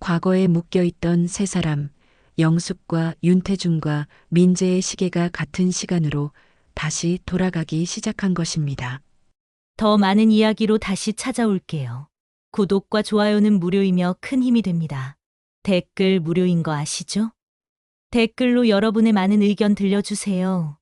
과거에 묶여있던 세 사람, 영숙과 윤태준과 민재의 시계가 같은 시간으로 다시 돌아가기 시작한 것입니다. 더 많은 이야기로 다시 찾아올게요. 구독과 좋아요는 무료이며 큰 힘이 됩니다. 댓글 무료인 거 아시죠? 댓글로 여러분의 많은 의견 들려주세요.